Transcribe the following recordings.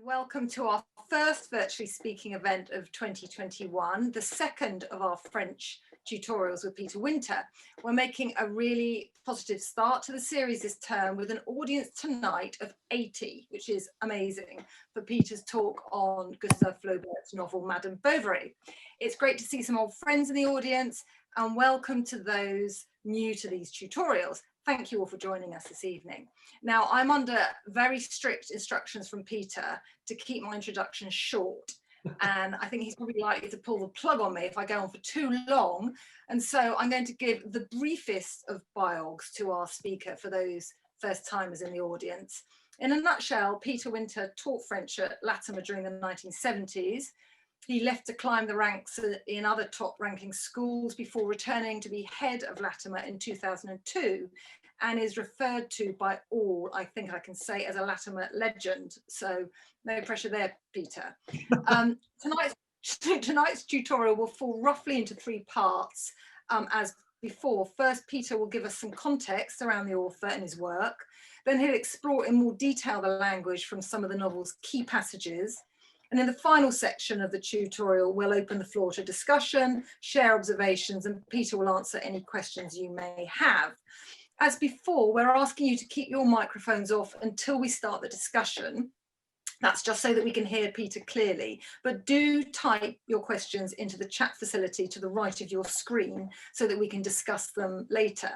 Welcome to our first virtually speaking event of 2021, the second of our French tutorials with Peter Winter. We're making a really positive start to the series this term with an audience tonight of 80, which is amazing, for Peter's talk on Gustave Flaubert's novel Madame Bovary. It's great to see some old friends in the audience, and welcome to those new to these tutorials. Thank you all for joining us this evening. Now, I'm under very strict instructions from Peter to keep my introduction short. And I think he's probably likely to pull the plug on me if I go on for too long. And so I'm going to give the briefest of biogs to our speaker for those first timers in the audience. In a nutshell, Peter Winter taught French at Latimer during the 1970s. He left to climb the ranks in other top ranking schools before returning to be head of Latimer in 2002, and is referred to by all, I think I can say, as a Latimer legend. So no pressure there, Peter. Tonight's tutorial will fall roughly into three parts as before. First, Peter will give us some context around the author and his work. Then he'll explore in more detail the language from some of the novel's key passages. And in the final section of the tutorial, we'll open the floor to discussion, share observations, and Peter will answer any questions you may have. As before, we're asking you to keep your microphones off until we start the discussion. That's just so that we can hear Peter clearly, but do type your questions into the chat facility to the right of your screen so that we can discuss them later.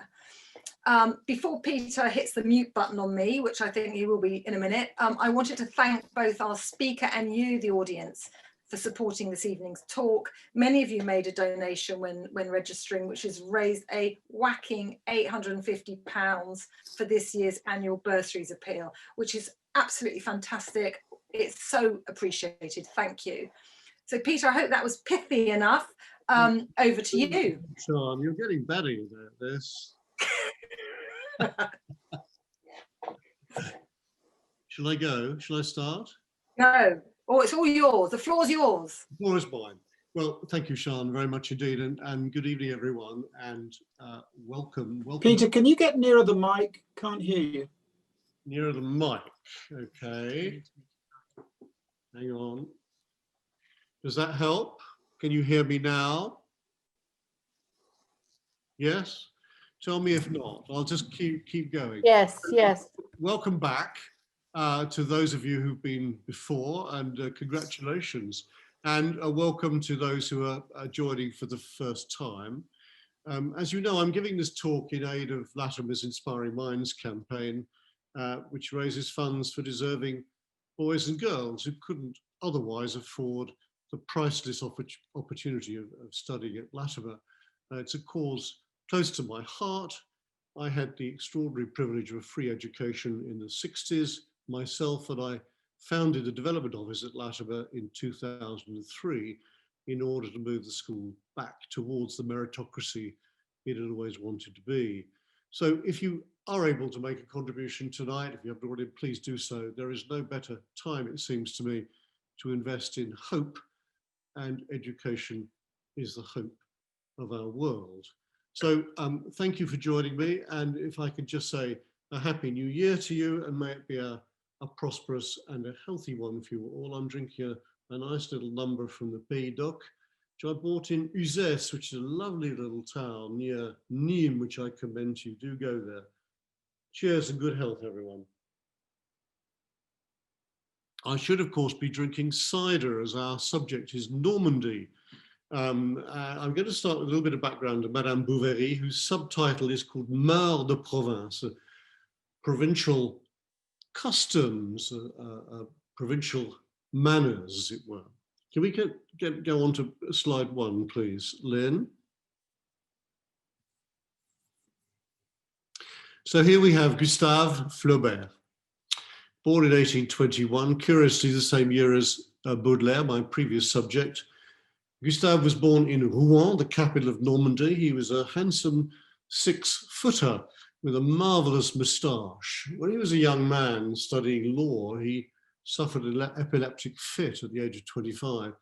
Before Peter hits the mute button on me, which I think he will be in a minute, I wanted to thank both our speaker and you, the audience, for supporting this evening's talk. Many of you made a donation when registering, which has raised a whacking £850 for this year's annual bursaries appeal, which is absolutely fantastic. It's so appreciated. Thank you. So Peter, I hope that was pithy enough. Over to you. Sean, you're getting better at this. Shall I go? Shall I start? No. Oh, it's all yours. The floor's yours. The floor is mine. Well, thank you, Sean, very much indeed, and good evening, everyone, and welcome. Peter, can you get nearer the mic? Can't hear you. Nearer the mic. Okay. Hang on. Does that help? Can you hear me now? Yes? Tell me if not. I'll just keep going. Yes, yes. Welcome back to those of you who've been before, and congratulations. And welcome to those who are joining for the first time. As you know, I'm giving this talk in aid of Latimer's Inspiring Minds campaign, which raises funds for deserving boys and girls who couldn't otherwise afford the priceless opportunity of studying at Latimer. It's a cause close to my heart. I had the extraordinary privilege of a free education in the 60s myself, and I founded the development office at Latimer in 2003 in order to move the school back towards the meritocracy it had always wanted to be. So if you are able to make a contribution tonight, if you haven't already, please do so. There is no better time, it seems to me, to invest in hope, and education is the hope of our world. So thank you for joining me, and if I could just say a happy new year to you, and may it be a prosperous and a healthy one for you all. I'm drinking a nice little number from the Pays d'Oc, which I bought in Uzès, which is a lovely little town near Nîmes, which I commend to you. Do go there. Cheers and good health, everyone. I should, of course, be drinking cider, as our subject is Normandy. I'm going to start with a little bit of background of Madame Bovary, whose subtitle is called Mœurs de Province, provincial customs, provincial manners, as it were. Can we go on to slide one, please, Lynn? So here we have Gustave Flaubert, born in 1821, curiously the same year as Baudelaire, my previous subject. Gustave was born in Rouen, the capital of Normandy. He was a handsome 6-footer with a marvelous moustache. When he was a young man studying law, he suffered an epileptic fit at the age of 25.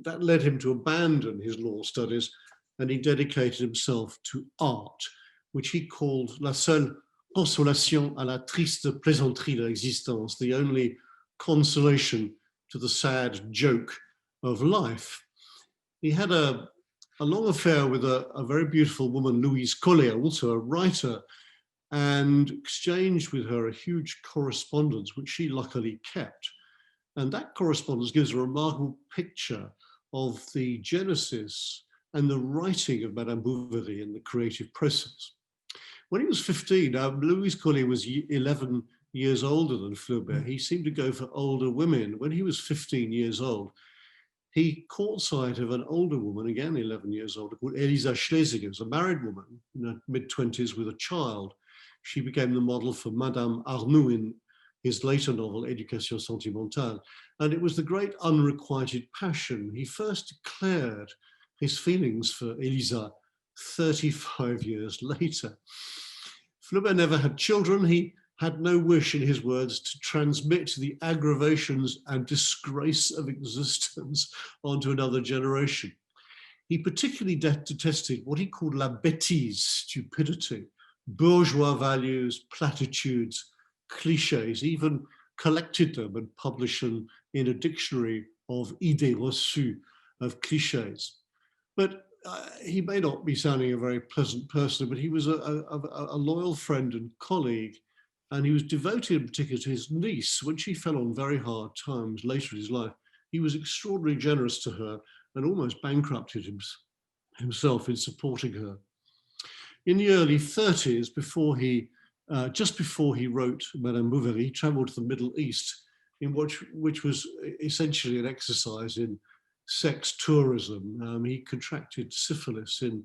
That led him to abandon his law studies, and he dedicated himself to art, which he called la seule consolation à la triste plaisanterie de l'existence, the only consolation to the sad joke of life. He had a long affair with a very beautiful woman, Louise Collier, also a writer, and exchanged with her a huge correspondence, which she luckily kept. And that correspondence gives a remarkable picture of the genesis and the writing of Madame Bovary in the creative process. When he was 15, Louise Collier was 11 years older than Flaubert. He seemed to go for older women. When he was 15 years old, he caught sight of an older woman, again 11 years older, called Elisa Schlesinger, a married woman in her mid-20s with a child. She became the model for Madame Arnoux in his later novel, Éducation sentimentale. And it was the great unrequited passion. He first declared his feelings for Elisa 35 years later. Flaubert never had children. He had no wish, in his words, to transmit the aggravations and disgrace of existence onto another generation. He particularly detested what he called la bêtise, stupidity, bourgeois values, platitudes, cliches, even collected them and published them in a dictionary of idées reçues, of cliches. But he may not be sounding a very pleasant person, but he was a loyal friend and colleague, and he was devoted in particular to his niece. When she fell on very hard times later in his life, he was extraordinarily generous to her and almost bankrupted himself in supporting her. In the early 30s, just before he wrote Madame Bovary, he traveled to the Middle East, which was essentially an exercise in sex tourism. He contracted syphilis in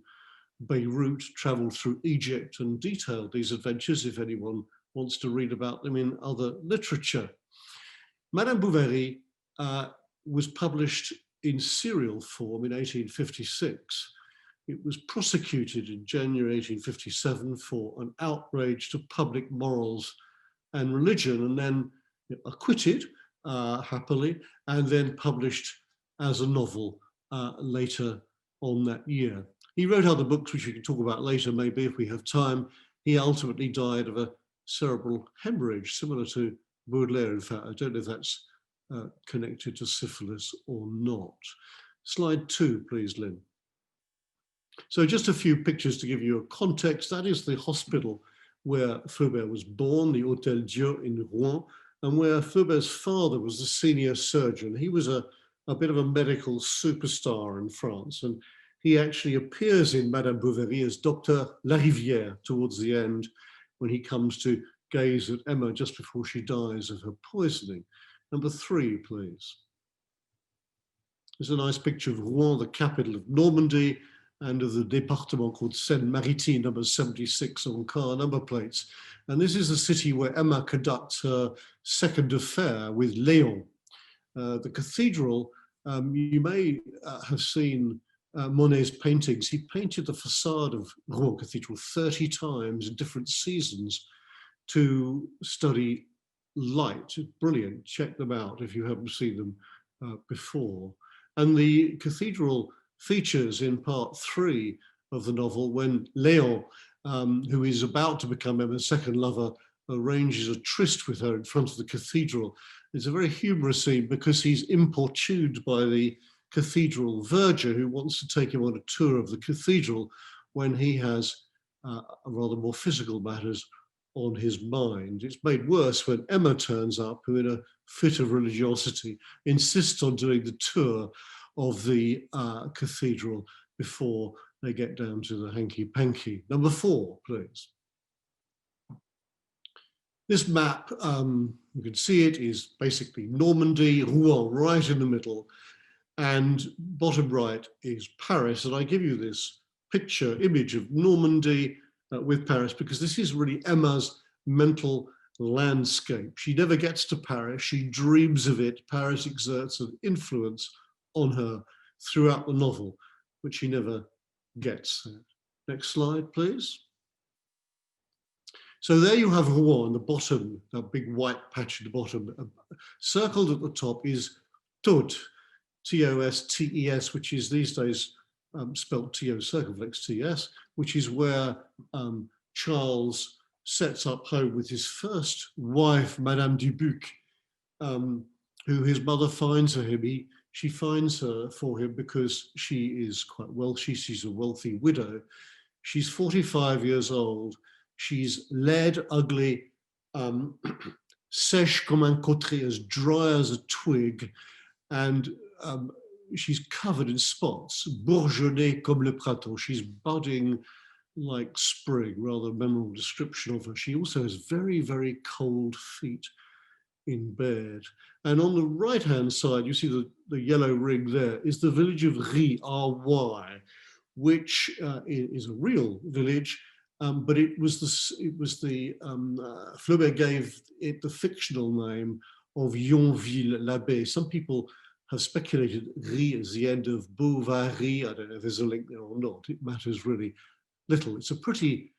Beirut, traveled through Egypt, and detailed these adventures if anyone wants to read about them in other literature. Madame Bovary was published in serial form in 1856. It was prosecuted in January 1857 for an outrage to public morals and religion, and then acquitted happily, and then published as a novel later on that year. He wrote other books, which we can talk about later, maybe if we have time. He ultimately died of a cerebral hemorrhage, similar to Baudelaire, in fact. I don't know if that's connected to syphilis or not. Slide 2, please, Lynn. So just a few pictures to give you a context. That is the hospital where Flaubert was born, the Hôtel Dieu in Rouen, and where Flaubert's father was the senior surgeon. He was a bit of a medical superstar in France, and he actually appears in Madame Bovary as Dr. Larivière towards the end, when he comes to gaze at Emma just before she dies of her poisoning. Number 3, please. There's a nice picture of Rouen, the capital of Normandy, and of the département called Seine-Maritime, number 76 on car number plates. And this is the city where Emma conducts her second affair with Léon. The cathedral, you may have seen Monet's paintings. He painted the facade of Rouen Cathedral 30 times in different seasons to study light. Brilliant, check them out if you haven't seen them before. And the cathedral features in part 3 of the novel when Léon, who is about to become Emma's second lover, arranges a tryst with her in front of the cathedral. It's a very humorous scene because he's importuned by the cathedral verger who wants to take him on a tour of the cathedral when he has rather more physical matters on his mind. It's made worse when Emma turns up, who in a fit of religiosity insists on doing the tour of the cathedral before they get down to the hanky-panky. Number 4, please. This map, you can see it, is basically Normandy, Rouen, right in the middle, and bottom right is Paris. And I give you this image of Normandy with Paris, because this is really Emma's mental landscape. She never gets to Paris, she dreams of it. Paris exerts an influence on her throughout the novel, which she never gets. Next slide, please. So there you have Rouen on the bottom, that big white patch at the bottom. Circled at the top is Tostes, T-O-S-T-E-S, which is these days spelt T-O circumflex T-S, which is where Charles sets up home with his first wife, Madame Dubuc, who his mother finds for him. She finds her for him because she is quite wealthy. She's a wealthy widow. She's 45 years old. She's laid, ugly, sèche comme un cotré, as dry as a twig, and she's covered in spots, bourgeonnée comme le printemps. She's budding like spring, rather memorable description of her. She also has very, very cold feet in bed. And on the right-hand side, you see the yellow ring there, is the village of Ry, R-Y, which is a real village, but Flaubert gave it the fictional name of Yonville-l'Abbé. Some people have speculated Ry as the end of Bovary. I don't know if there's a link there or not. It matters really little. It's a pretty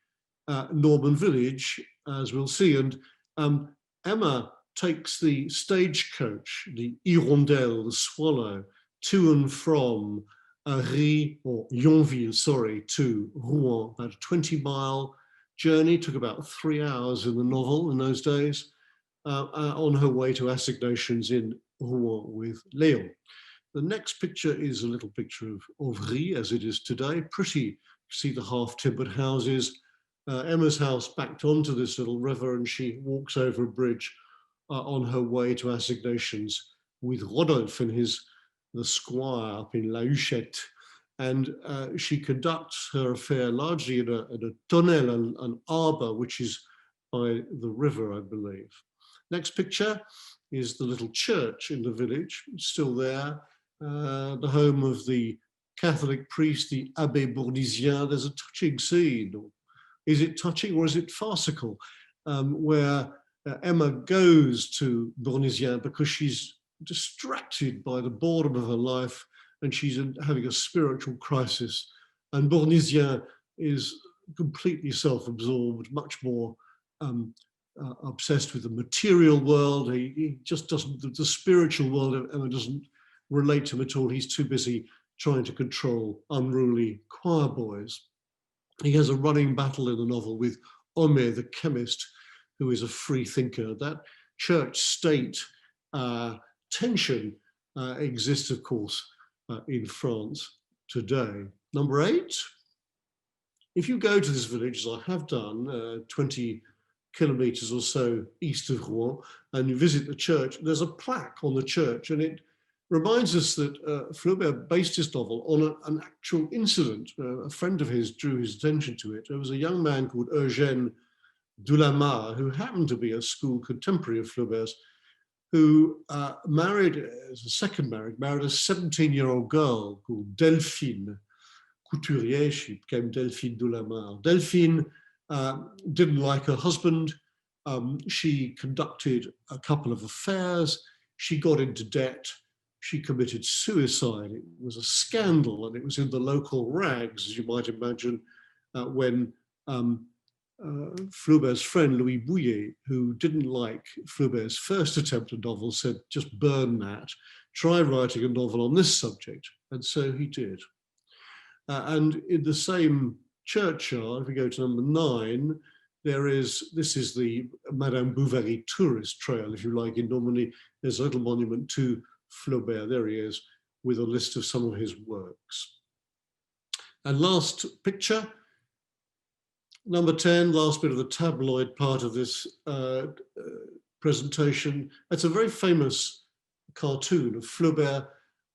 Norman village, as we'll see. And Emma takes the stagecoach, the Hirondelle, the Swallow, to and from Ry, or Yonville, sorry, to Rouen, about a 20-mile journey. Took about 3 hours in the novel in those days, on her way to assignations in Rouen with Léon. The next picture is a little picture of Ry as it is today. Pretty, you see the half-timbered houses. Emma's house backed onto this little river, and she walks over a bridge on her way to assignations with Rodolphe and the squire up in La Huchette. And she conducts her affair largely in a tonnelle, an arbor, which is by the river, I believe. Next picture is the little church in the village, still there, the home of the Catholic priest, the Abbé Bournisien. There's a touching scene. Is it touching or is it farcical? Where Emma goes to Bournisien because she's distracted by the boredom of her life and she's having a spiritual crisis. And Bournisien is completely self-absorbed, much more obsessed with the material world. He just doesn't, the spiritual world of Emma doesn't relate to him at all. He's too busy trying to control unruly choir boys. He has a running battle in the novel with Homais, the chemist, who is a free thinker. That church-state tension exists, of course, in France today. Number 8, if you go to this village, as I have done, 20 kilometers or so east of Rouen, and you visit the church, there's a plaque on the church, and it reminds us that Flaubert based his novel on an actual incident. A friend of his drew his attention to it. There was a young man called Eugène Dulamarre, who happened to be a school contemporary of Flaubert's, who married, as a second marriage, married a 17-year-old girl called Delphine Couturier. She became Delphine Dulamarre. Delphine didn't like her husband. She conducted a couple of affairs. She got into debt. She committed suicide. It was a scandal, and it was in the local rags, as you might imagine, when Flaubert's friend, Louis Bouillet, who didn't like Flaubert's first attempt at a novel, said, just burn that, try writing a novel on this subject. And so he did. And in the same churchyard, if we go to number 9, this is the Madame Bovary tourist trail, if you like, in Normandy. There's a little monument to Flaubert, there he is, with a list of some of his works. And last picture, number 10, last bit of the tabloid part of this presentation. It's a very famous cartoon of Flaubert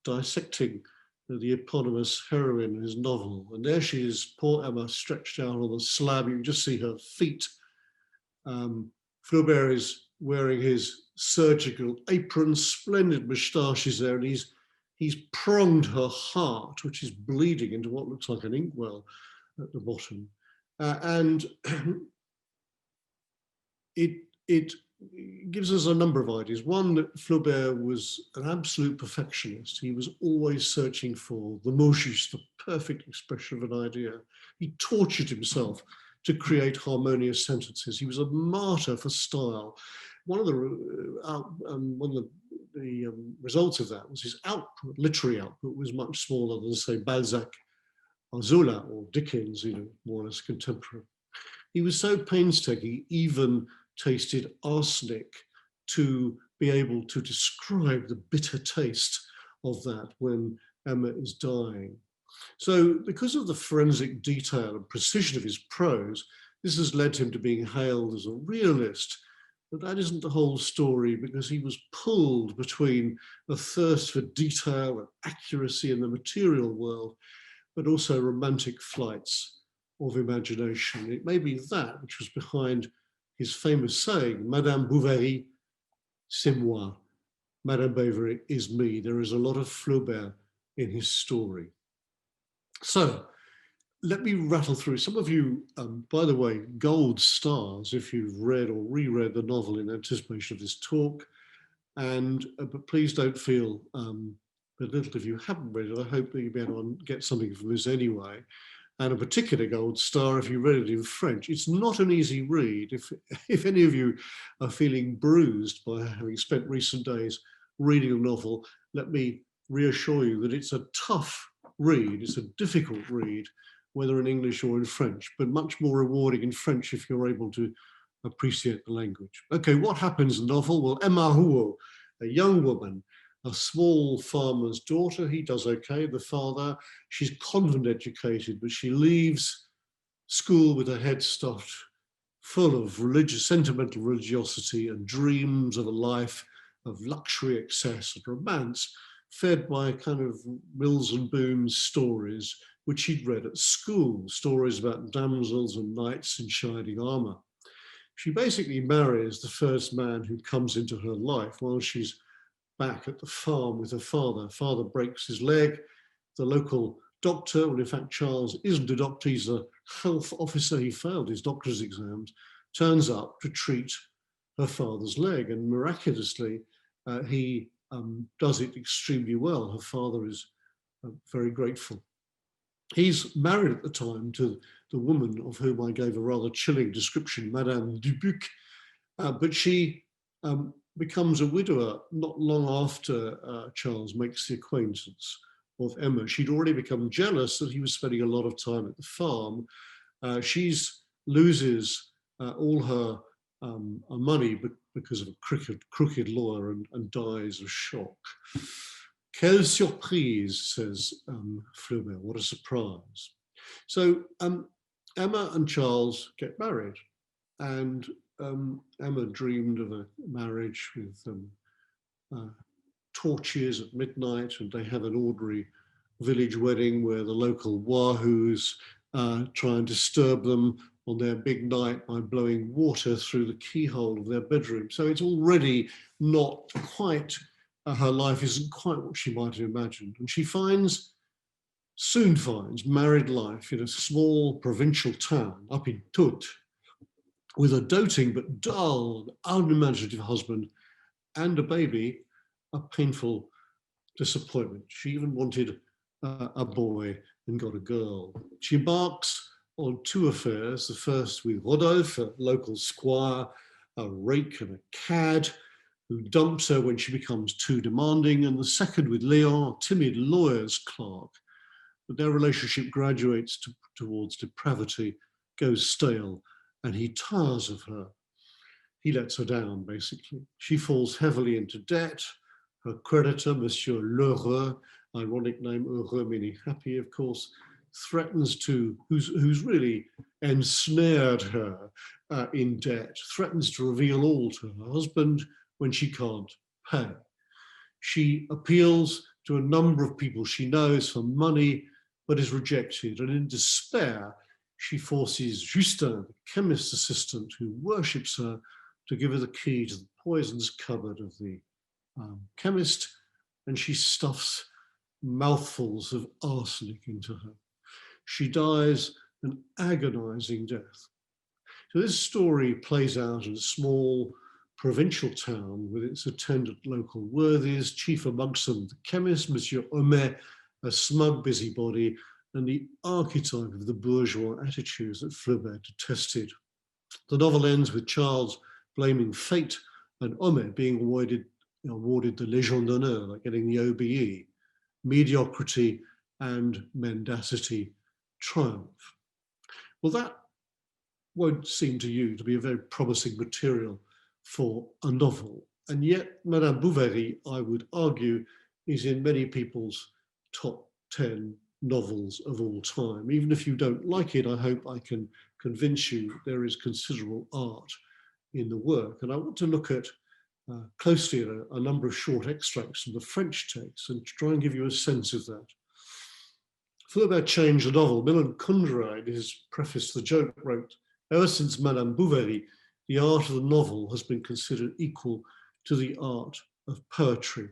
dissecting the eponymous heroine in his novel. And there she is, poor Emma, stretched out on the slab. You can just see her feet. Flaubert is wearing his surgical apron, splendid moustaches there, and he's pronged her heart, which is bleeding into what looks like an inkwell at the bottom. And it gives us a number of ideas. One, that Flaubert was an absolute perfectionist. He was always searching for the mot juste, the perfect expression of an idea. He tortured himself to create harmonious sentences. He was a martyr for style. One of the results of that was his output, literary output, was much smaller than, say, Balzac or Zola or Dickens, more or less contemporary. He was so painstaking, he even tasted arsenic to be able to describe the bitter taste of that when Emma is dying. So because of the forensic detail and precision of his prose, this has led him to being hailed as a realist. But that isn't the whole story, because he was pulled between a thirst for detail and accuracy in the material world, but also romantic flights of imagination. It may be that which was behind his famous saying, Madame Bovary, c'est moi. Madame Bovary is me. There is a lot of Flaubert in his story. So let me rattle through. Some of you, by the way, gold stars if you've read or reread the novel in anticipation of this talk. And but please don't feel belittled if you haven't read it. I hope that you'll be able to get something from this anyway. And a particular gold star if you read it in French. It's not an easy read. If any of you are feeling bruised by having spent recent days reading a novel, let me reassure you that it's a tough read. It's a difficult read, whether in English or in French, but much more rewarding in French if you're able to appreciate the language. Okay, what happens in the novel? Well, Emma Huo, a young woman, a small farmer's daughter, he does okay, the father, she's convent educated, but she leaves school with her head stuffed full of sentimental religiosity and dreams of a life of luxury, excess and romance, fed by kind of Mills and Boon's stories, which she'd read at school, stories about damsels and knights in shining armor. She basically marries the first man who comes into her life while she's back at the farm with her father. Father breaks his leg. The local doctor, well, in fact, Charles isn't a doctor, he's a health officer. He failed his doctor's exams, turns up to treat her father's leg, and miraculously, he does it extremely well. Her father is very grateful. He's married at the time to the woman of whom I gave a rather chilling description, Madame Dubuc, but she becomes a widower not long after Charles makes the acquaintance of Emma. She'd already become jealous that he was spending a lot of time at the farm. She loses all her money because of a crooked lawyer and dies of shock. Quelle surprise, says Flaubert, what a surprise. So Emma and Charles get married, and Emma dreamed of a marriage with torches at midnight, and they have an ordinary village wedding where the local wahoos try and disturb them on their big night by blowing water through the keyhole of their bedroom. So it's already not quite, her life isn't quite what she might have imagined. And she soon finds married life in a small provincial town up in Tut, with a doting but dull, unimaginative husband and a baby, a painful disappointment. She even wanted a boy and got a girl. She embarks on two affairs, the first with Rodolphe, a local squire, a rake and a cad, who dumps her when she becomes too demanding, and the second with Leon, a timid lawyer's clerk. But their relationship graduates towards depravity, goes stale, and he tires of her. He lets her down, basically. She falls heavily into debt. Her creditor, Monsieur L'Heureux, ironic name, Heureux meaning happy, of course, threatens to, who's really ensnared her in debt, threatens to reveal all to her husband when she can't pay. She appeals to a number of people she knows for money, but is rejected. And in despair, she forces Justin, the chemist's assistant who worships her, to give her the key to the poisons cupboard of the chemist, and she stuffs mouthfuls of arsenic into her. She dies an agonizing death. So this story plays out in a small provincial town with its attendant local worthies, chief amongst them the chemist, Monsieur Homais, a smug busybody, and the archetype of the bourgeois attitudes that Flaubert detested. The novel ends with Charles blaming fate and Homais being awarded the Légion d'honneur, like getting the OBE. Mediocrity and mendacity triumph. Well, that won't seem to you to be a very promising material for a novel. And yet Madame Bovary, I would argue, is in many people's top 10 novels of all time. Even if you don't like it, I hope I can convince you there is considerable art in the work. And I want to look at closely at a number of short extracts from the French text and try and give you a sense of that. Flaubert changed the novel. Milan Kundera, in his preface to the joke, wrote, "Ever since Madame Bovary, the art of the novel has been considered equal to the art of poetry."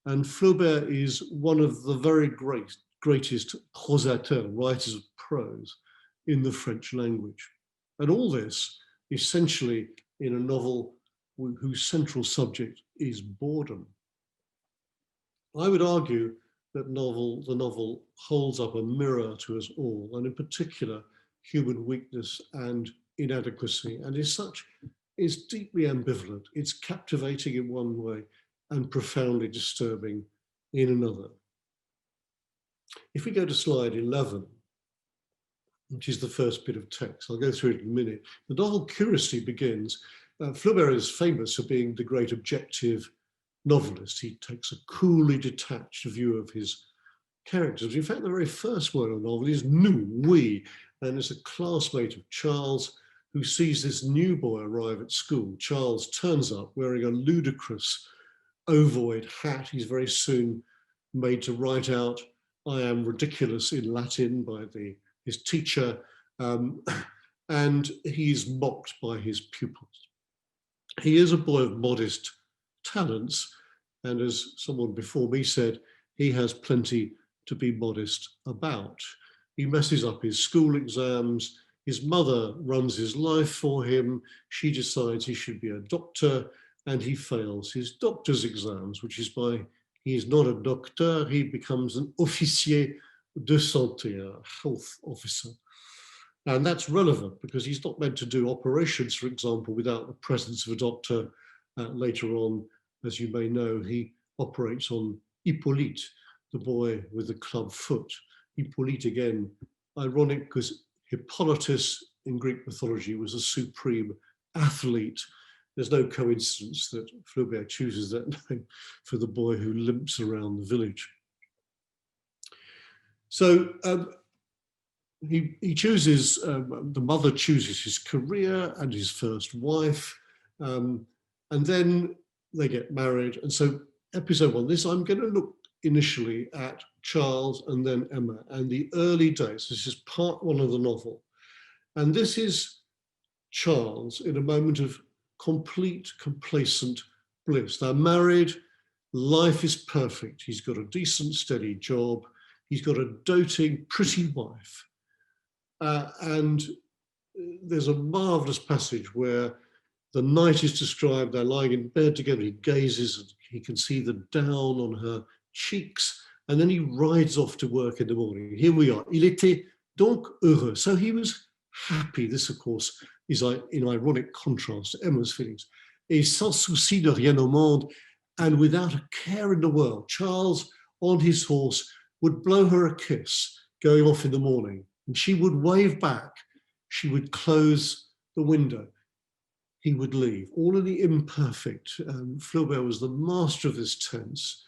And Flaubert is one of the very greatest prosateurs, writers of prose, in the French language. And all this essentially in a novel whose central subject is boredom. I would argue that the novel holds up a mirror to us all, and in particular, human weakness and inadequacy, and as such, is deeply ambivalent. It's captivating in one way and profoundly disturbing in another. If we go to slide 11, which is the first bit of text, I'll go through it in a minute. The novel curiously begins. Flaubert is famous for being the great objective novelist. He takes a coolly detached view of his characters. In fact, the very first word of the novel is nous, we, and it's a classmate of Charles who sees this new boy arrive at school. Charles turns up wearing a ludicrous ovoid hat. He's very soon made to write out, "I am ridiculous" in Latin by his teacher, and he's mocked by his pupils. He is a boy of modest talents, and as someone before me said, he has plenty to be modest about. He messes up his school exams. His mother runs his life for him. She decides he should be a doctor, and he fails his doctor's exams, which is why he is not a doctor. He becomes an officier de santé, a health officer. And that's relevant because he's not meant to do operations, for example, without the presence of a doctor. Later on, as you may know, he operates on Hippolyte, the boy with the club foot. Hippolyte, again, ironic because Hippolytus in Greek mythology was a supreme athlete. There's no coincidence that Flaubert chooses that name for the boy who limps around the village. So he chooses, the mother chooses his career and his first wife, and then they get married. And so episode 1, I'm going to look initially at Charles and then Emma and the early days. This is part 1 of the novel. And this is Charles in a moment of complete, complacent bliss. They're married, life is perfect. He's got a decent, steady job. He's got a doting, pretty wife. And there's a marvelous passage where the night is described, they're lying in bed together, he gazes, and he can see the down on her cheeks, and then he rides off to work in the morning. Here we are. Il était donc heureux. So he was happy. This, of course, is in ironic contrast to Emma's feelings. Et sans souci de rien au monde, and without a care in the world, Charles, on his horse, would blow her a kiss going off in the morning, and she would wave back. She would close the window. He would leave. All in the imperfect. Flaubert was the master of this tense.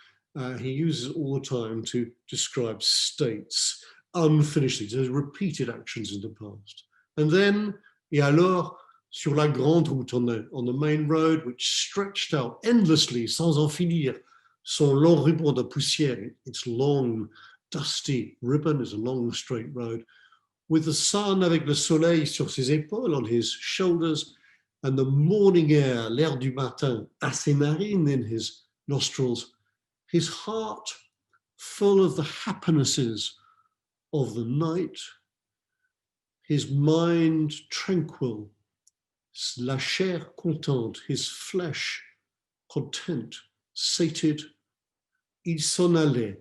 He uses it all the time to describe states, unfinished things. There's repeated actions in the past. And then, et alors, sur la grande route, on the main road, which stretched out endlessly, sans en finir, son long ruban de poussière, its long, dusty ribbon is a long, straight road, with the sun avec le soleil sur ses épaules, on his shoulders, and the morning air, l'air du matin, à ses narines, in his nostrils, his heart full of the happinesses of the night, his mind tranquil, la chair contente, his flesh content, sated. Il s'en allait,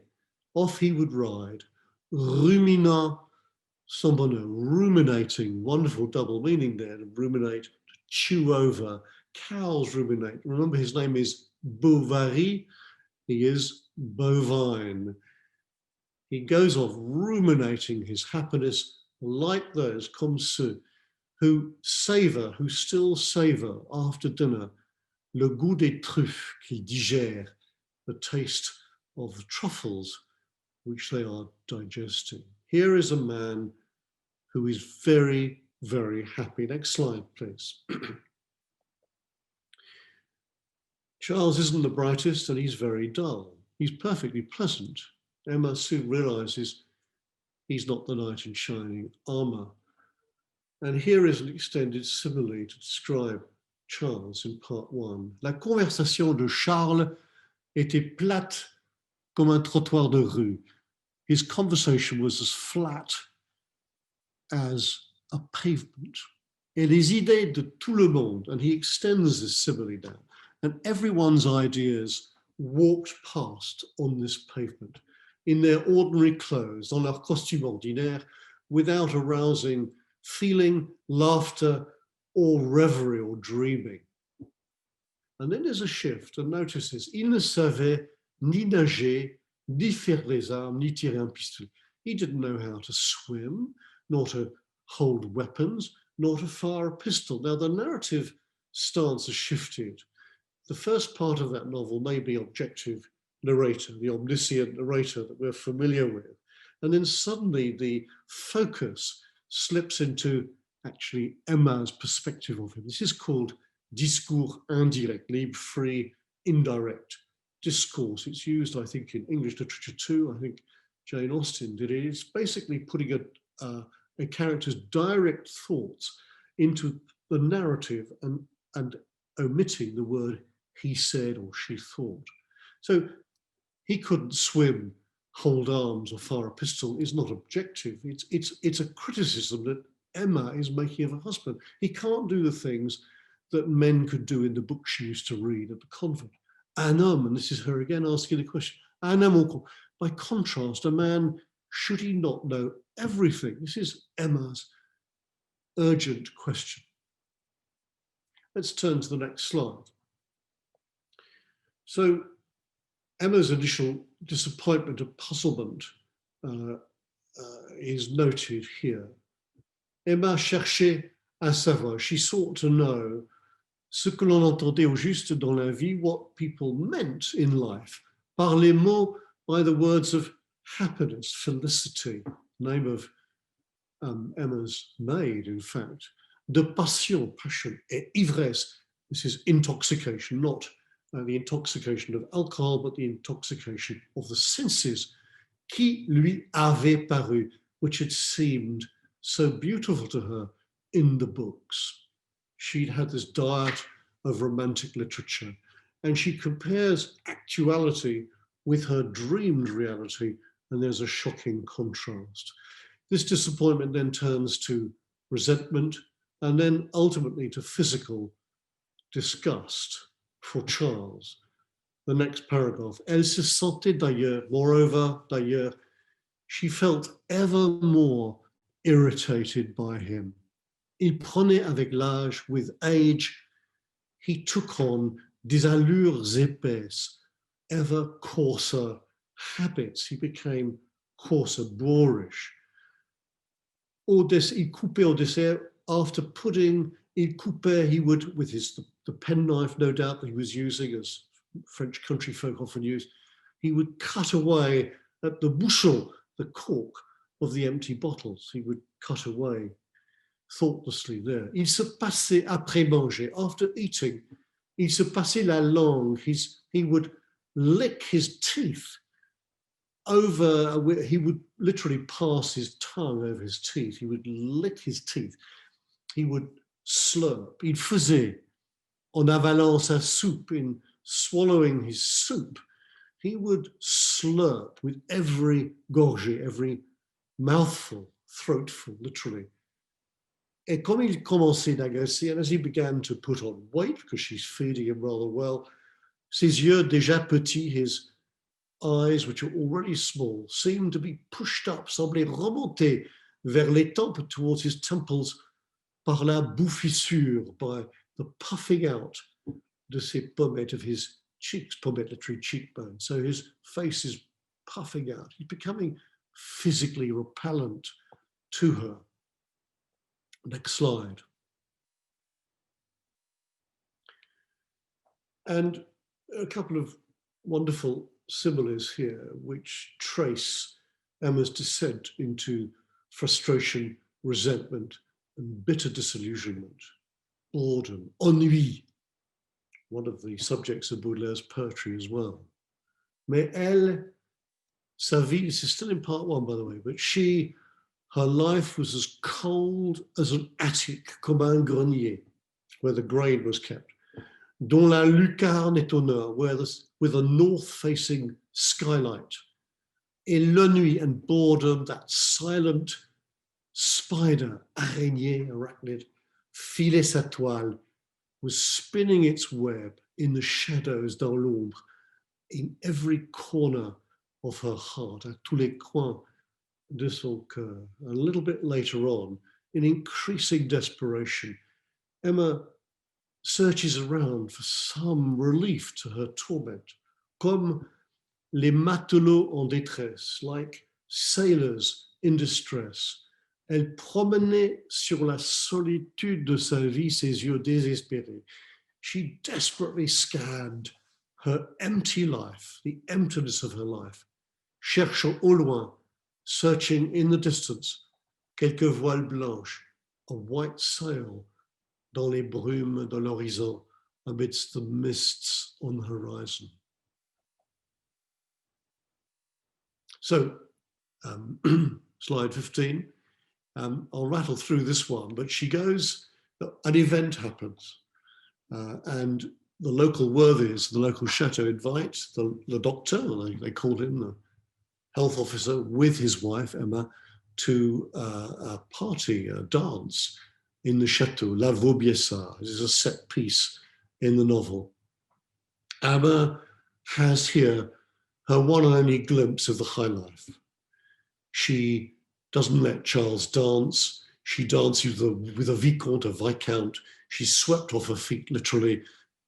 off he would ride, ruminant son bonheur, ruminating, wonderful double meaning there, to ruminate, to chew over. Cows ruminate. Remember, his name is Bovary, he is bovine. He goes off ruminating his happiness like those comme ceux who still savor after dinner le goût des truffes qu'il digère, the taste of the truffles which they are digesting. Here is a man who is very, very happy. Next slide, please. Charles isn't the brightest and he's very dull. He's perfectly pleasant. Emma soon realizes he's not the knight in shining armor. And here is an extended simile to describe Charles in part 1. La conversation de Charles était plate comme un trottoir de rue. His conversation was as flat as a pavement. Et les idées de tout le monde, and he extends this simile down, and everyone's ideas walked past on this pavement in their ordinary clothes, dans leur costume ordinaire, without arousing feeling, laughter, or reverie or dreaming. And then there's a shift, and notice this. Il ne savait ni nager, ni faire les armes, ni tirer un pistolet. He didn't know how to swim, nor to hold weapons, nor to fire a pistol. Now the narrative stance has shifted. The first part of that novel may be objective narrator, the omniscient narrator that we're familiar with. And then suddenly the focus slips into actually Emma's perspective of him. This is called discours indirect, libre, free, indirect discourse. It's used, I think, in English literature too. I think Jane Austen did it. It's basically putting a character's direct thoughts into the narrative and omitting the word he said or she thought. So he couldn't swim, hold arms, or fire a pistol is not objective. It's a criticism that Emma is making of her husband. He can't do the things that men could do in the book she used to read at the convent. Un homme, and this is her again asking the question, un homme, by contrast, a man, should he not know everything? This is Emma's urgent question. Let's turn to the next slide. So Emma's initial disappointment and puzzlement is noted here. Emma cherchait à savoir, she sought to know ce que l'on entendait au juste dans la vie, what people meant in life, par les mots, by the words of happiness, felicity, name of Emma's maid, in fact, de passion, passion, et ivresse, this is intoxication, not the intoxication of alcohol, but the intoxication of the senses, qui lui avait paru, which had seemed so beautiful to her in the books. She'd had this diet of romantic literature, and she compares actuality with her dreamed reality, and there's a shocking contrast. This disappointment then turns to resentment, and then ultimately to physical disgust for Charles. The next paragraph, elle se sentait d'ailleurs, moreover, d'ailleurs, she felt ever more irritated by him. Il prenait avec l'âge, with age, he took on des allures épaisses, ever coarser habits. He became coarser, boorish. Il coupait au dessert, after pudding, il coupait, he would, with the penknife, no doubt, that he was using, as French country folk often use, he would cut away at the bouchon, the cork of the empty bottles. He would cut away thoughtlessly there. Il se passait après manger, after eating, il se passait la langue, he would lick his teeth over, he would literally pass his tongue over his teeth. He would lick his teeth. He would slurp. Il faisait, en avalant sa soupe, in swallowing his soup, he would slurp with every gorgée, every mouthful, throatful, literally. Et comme il commençait d'agresser, and as he began to put on weight, because she's feeding him rather well, ses yeux déjà petits, his eyes, which are already small, seemed to be pushed up, semblaient remonter vers les tempes, towards his temples, par la bouffissure, by the puffing out de ses pommettes, of his cheeks, pommettes, literally cheekbone. So his face is puffing out. He's becoming physically repellent to her. Next slide. And a couple of wonderful similes here which trace Emma's descent into frustration, resentment, and bitter disillusionment, boredom, ennui, one of the subjects of Baudelaire's poetry as well. Mais elle, sa vie, this is still in part one, by the way, but her life was as cold as an attic, comme un grenier, where the grain was kept, dont la lucarne est au nord, with a north-facing skylight, et l'ennui and boredom, that silent spider, araignée, arachnid, filait sa toile, was spinning its web in the shadows dans l'ombre, in every corner of her heart, à tous les coins de son cœur. A little bit later on, in increasing desperation, Emma searches around for some relief to her torment, comme les matelots en détresse, like sailors in distress. Elle promenait sur la solitude de sa vie ses yeux désespérés. She desperately scanned her empty life, the emptiness of her life, cherchant au loin, searching in the distance, quelques voiles blanches, a white sail dans les brumes de l'horizon, amidst the mists on the horizon. So, slide 15, I'll rattle through this one, but she goes, an event happens, and the local worthies, the local chateau invite the doctor, they call him the health officer, with his wife, Emma, to a party, a dance in the chateau, La Vaubyessard. This is a set piece in the novel. Emma has here her one and only glimpse of the high life. She doesn't let Charles dance. She dances with a vicomte, a viscount. She's swept off her feet, literally.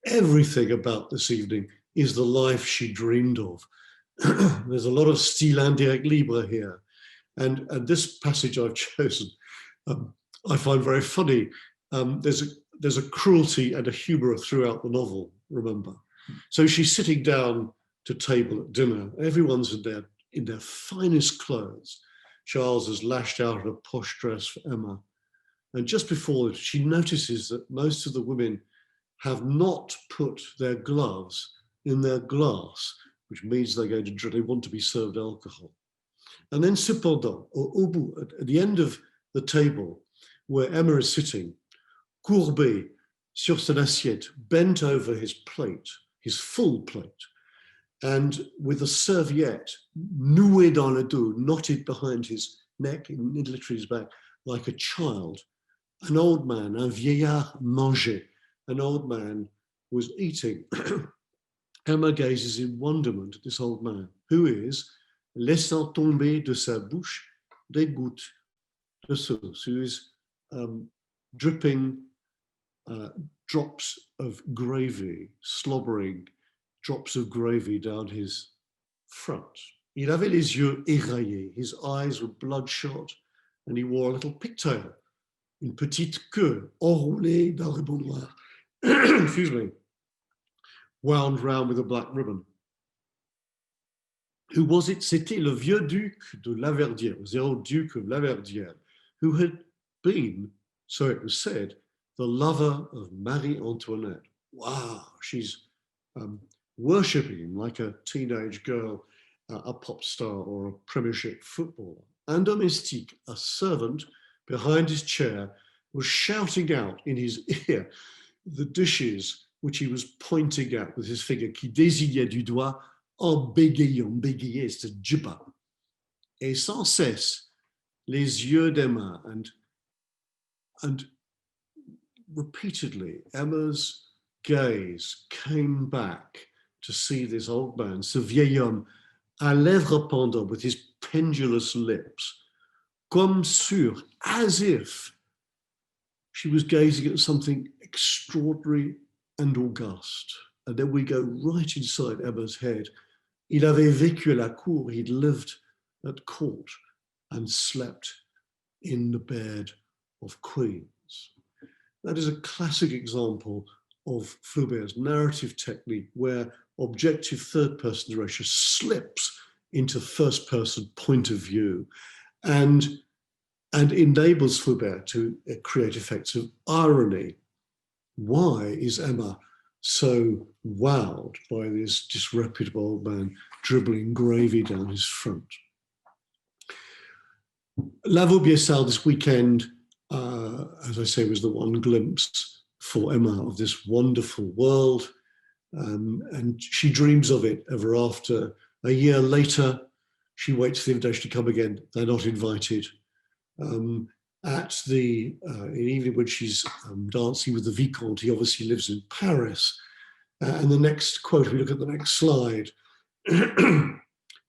Everything about this evening is the life she dreamed of. There's a lot of style indirect libre here. And this passage I've chosen, I find very funny. There's a cruelty and a humor throughout the novel, remember. So she's sitting down to table at dinner. Everyone's in their finest clothes. Charles has lashed out a posh dress for Emma. And just before, she notices that most of the women have not put their gloves in their glass, which means they want to be served alcohol. And then cependant, au bout, at the end of the table where Emma is sitting, courbé sur son assiette, bent over his plate, his full plate, and with a serviette noué dans le dos, knotted behind his neck, literally his back, like a child. An old man, un vieillard mangeait, an old man was eating. Emma gazes in wonderment at this old man, who is, laissant tomber de sa bouche des gouttes de sauce, who is dripping drops of gravy, slobbering drops of gravy down his front. Il avait les yeux éraillés, his eyes were bloodshot, and he wore a little pigtail, une petite queue enroulée d'un ruban noir, excuse me, wound round with a black ribbon. Who was it? C'était le vieux duc de Laverdière, the old Duke of Laverdière, who had been, so it was said, the lover of Marie Antoinette. Wow, she's worshipping him like a teenage girl, a pop star or a premiership footballer. Un domestique, a servant behind his chair, was shouting out in his ear the dishes which he was pointing at with his finger, qui désignait du doigt en bégayant, bégayer, c'est jibba. Et sans cesse, les yeux d'Emma, and repeatedly, Emma's gaze came back to see this old man, ce vieil homme, à lèvres pendantes, with his pendulous lips, comme sûr, as if she was gazing at something extraordinary and august. And then we go right inside Emma's head. Il avait vécu à la cour, he'd lived at court and slept in the bed of queens. That is a classic example of Flaubert's narrative technique, where objective third-person narration slips into first-person point of view and enables Flaubert to create effects of irony. Why is Emma so wowed by this disreputable old man dribbling gravy down his front? La Vaubyessard this weekend, as I say, was the one glimpse for Emma of this wonderful world. And she dreams of it ever after. A year later, she waits for the invitation to come again. They're not invited. In the evening when she's dancing with the Vicomte, he obviously lives in Paris. And the next quote, we look at the next slide.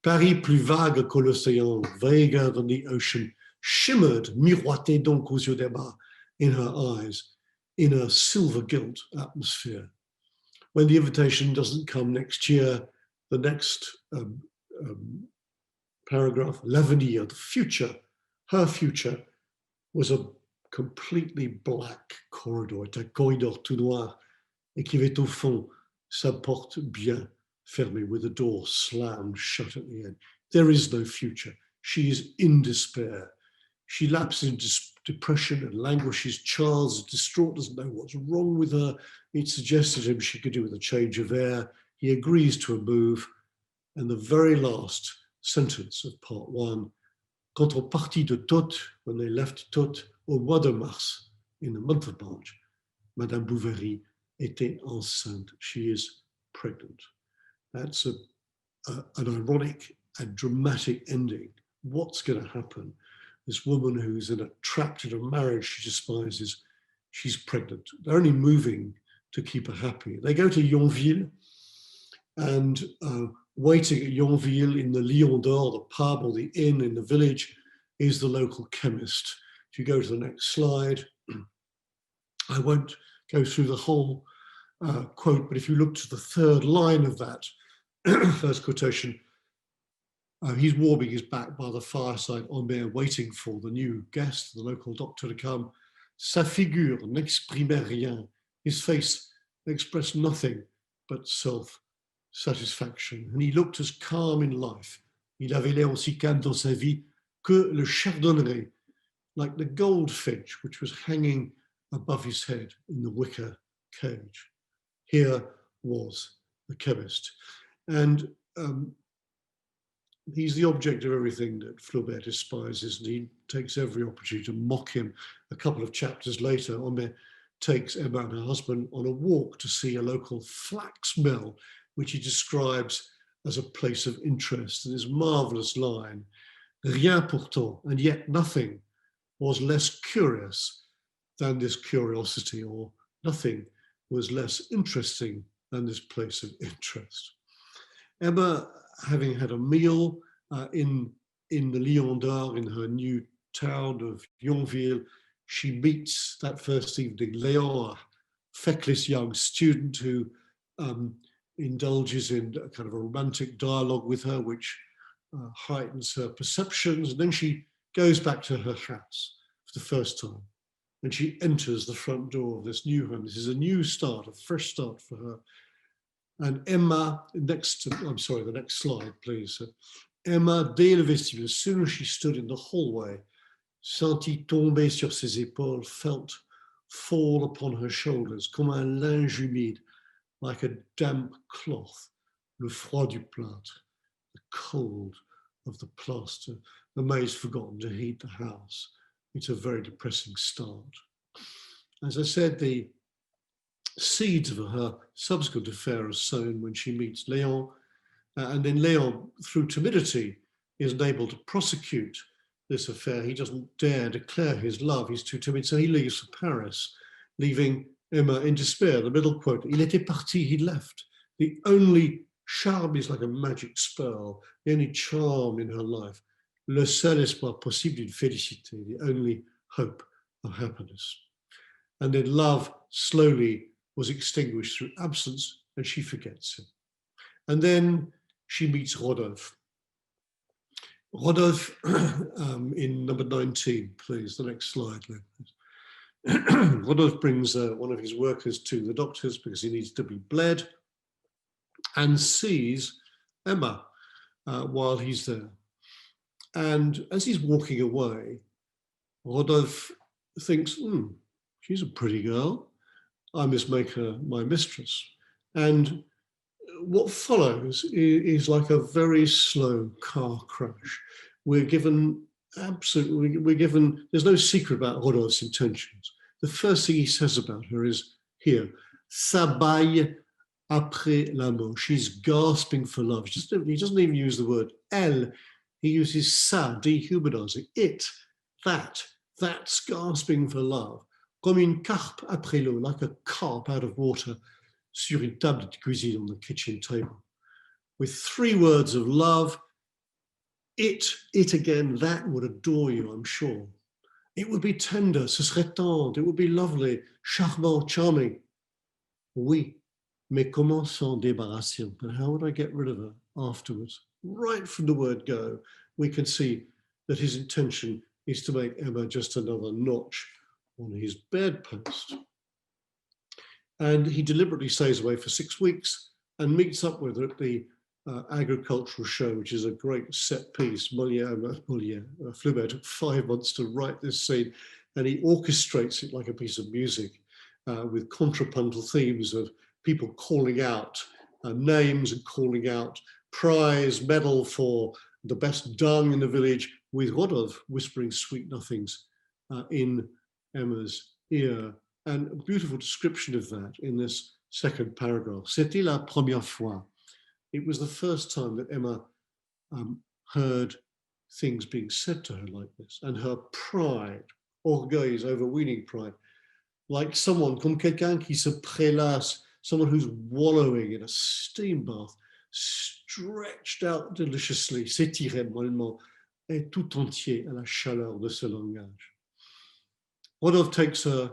Paris plus vague que l'océan, vaguer than the ocean, shimmered, miroitait donc aux yeux d'Emma in her eyes, in a silver gilt atmosphere. When the invitation doesn't come next year, the next paragraph, l'avenir, the future, her future, was a completely black corridor, un corridor tout noir, et qui avait au fond sa porte bien fermée, with the door slammed shut at the end. There is no future. She is in despair. She lapses into depression and languishes. Charles is distraught, doesn't know what's wrong with her. It suggested to him she could do with a change of air. He agrees to a move. And the very last sentence of part one, quand on partit de Tot, when they left Tot, au mois de mars, in the month of March, Madame Bovary était enceinte. She is pregnant. That's an ironic and dramatic ending. What's going to happen? This woman who's trapped in a marriage she despises, she's pregnant. They're only moving to keep her happy. They go to Yonville, and waiting at Yonville in the Lion d'Or, the pub or the inn in the village, is the local chemist. If you go to the next slide, I won't go through the whole quote, but if you look to the third line of that first quotation, he's warming his back by the fireside on there, waiting for the new guest, the local doctor, to come. Sa figure n'exprimait rien. His face expressed nothing but self-satisfaction. And he looked as calm in life. Il avait l'air aussi calme dans sa vie que le chardonneret, like the goldfinch which was hanging above his head in the wicker cage. Here was the chemist. And he's the object of everything that Flaubert despises, and he takes every opportunity to mock him. A couple of chapters later, Homais takes Emma and her husband on a walk to see a local flax mill, which he describes as a place of interest. And his marvelous line, rien pourtant, and yet nothing was less curious than this curiosity, or nothing was less interesting than this place of interest. Emma, having had a meal in the Lion d'Or in her new town of Yonville, she meets that first evening Léon, a feckless young student who indulges in a kind of a romantic dialogue with her, which heightens her perceptions. And then she goes back to her house for the first time, and she enters the front door of this new home. This is a new start, a fresh start for her. And Emma, the next slide, please. Emma, dès le vestibule, as soon as she stood in the hallway, sentit tomber sur ses épaules, felt fall upon her shoulders, comme un linge humide, like a damp cloth, le froid du plâtre, the cold of the plaster. The maid's forgotten to heat the house. It's a very depressing start. As I said, the seeds of her subsequent affair are sown when she meets Léon, and then Léon, through timidity, is unable to prosecute this affair. He doesn't dare declare his love. He's too timid, so he leaves for Paris, leaving Emma in despair. The middle quote, il était parti, he left. The only charme is like a magic spell, the only charm in her life, le seul espoir possible d'une félicité, the only hope of happiness. And then love slowly was extinguished through absence, and she forgets him. And then she meets Rodolphe. Rodolphe in number 19, please, the next slide. Rodolphe brings one of his workers to the doctor's because he needs to be bled, and sees Emma while he's there. And as he's walking away, Rodolphe thinks, she's a pretty girl. I must make her my mistress. And what follows is like a very slow car crash. We're given, there's no secret about Rodolphe's intentions. The first thing he says about her is here, ça baille après la mort. She's gasping for love. He doesn't even use the word elle. He uses ça, dehumanizing. It, that's gasping for love. Comme une carpe après l'eau, like a carp out of water, sur une table de cuisine, on the kitchen table. With 3 words of love, it again, that would adore you, I'm sure. It would be tender, ce serait tendre, it would be lovely, charmant, charming. Oui, mais comment s'en débarrasser? But how would I get rid of her afterwards? Right from the word go, we can see that his intention is to make Emma just another notch on his bedpost. And he deliberately stays away for 6 weeks and meets up with her at the agricultural show, which is a great set piece. Flaubert took 5 months to write this scene, and he orchestrates it like a piece of music with contrapuntal themes of people calling out names and calling out prize, medal for the best dung in the village, with Rodolphe whispering sweet nothings in Emma's ear. And a beautiful description of that in this second paragraph. C'était la première fois. It was the first time that Emma heard things being said to her like this, and her pride, orgueil is overweening pride, like someone, comme quelqu'un qui se prélasse, someone who's wallowing in a steam bath, stretched out deliciously, s'étirait mollement, et tout entier à la chaleur de ce langage. Rodolphe takes her,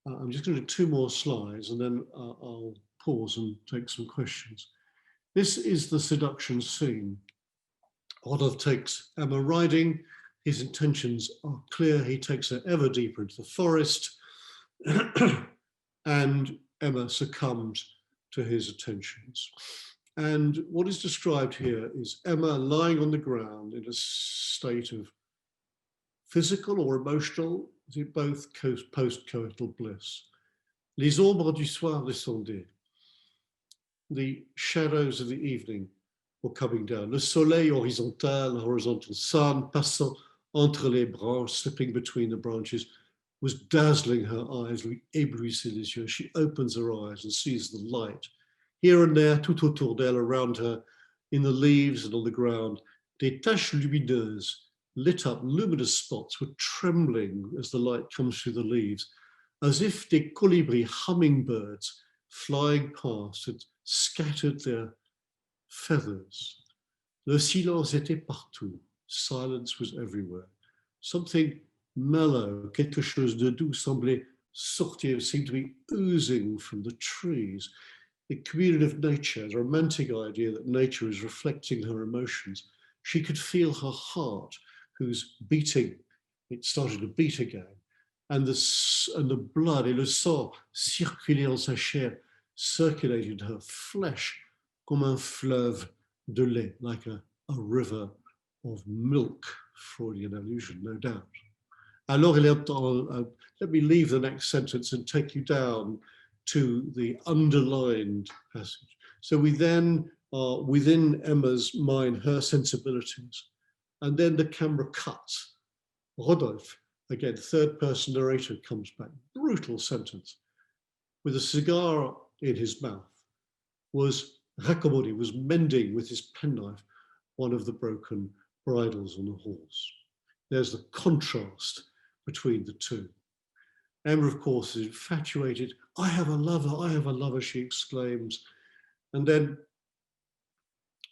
I'm just going to do 2 more slides and then I'll pause and take some questions. This is the seduction scene. Rodolphe takes Emma riding. His intentions are clear. He takes her ever deeper into the forest and Emma succumbs to his attentions. And what is described here is Emma lying on the ground in a state of physical or emotional, both post-coital bliss. Les ombres du soir descendaient. The shadows of the evening were coming down. Le soleil horizontal, the horizontal sun, passant entre les branches, slipping between the branches, was dazzling her eyes, lui éblouissait les yeux. She opens her eyes and sees the light. Here and there, tout autour d'elle, around her, in the leaves and on the ground, des taches lumineuses, lit up luminous spots, were trembling as the light comes through the leaves, as if des colibris, hummingbirds, flying past had scattered their feathers. Le silence était partout. Silence was everywhere. Something mellow, quelque chose de doux semblait sortir, seemed to be oozing from the trees. The communion of nature, the romantic idea that nature is reflecting her emotions. She could feel her heart, whose beating, it started to beat again. And the blood, et le sang, circulait en sa chair, circulated her flesh, comme un fleuve de lait, like a river of milk. Freudian allusion, no doubt. Alors, let me leave the next sentence and take you down to the underlined passage. So we then are within Emma's mind, her sensibilities, and then the camera cuts. Rodolphe, again, third person narrator comes back, brutal sentence, with a cigar in his mouth, was raccommodé, was mending with his penknife one of the broken bridles on the horse. There's the contrast between the two. Emma, of course, is infatuated. I have a lover, she exclaims. And then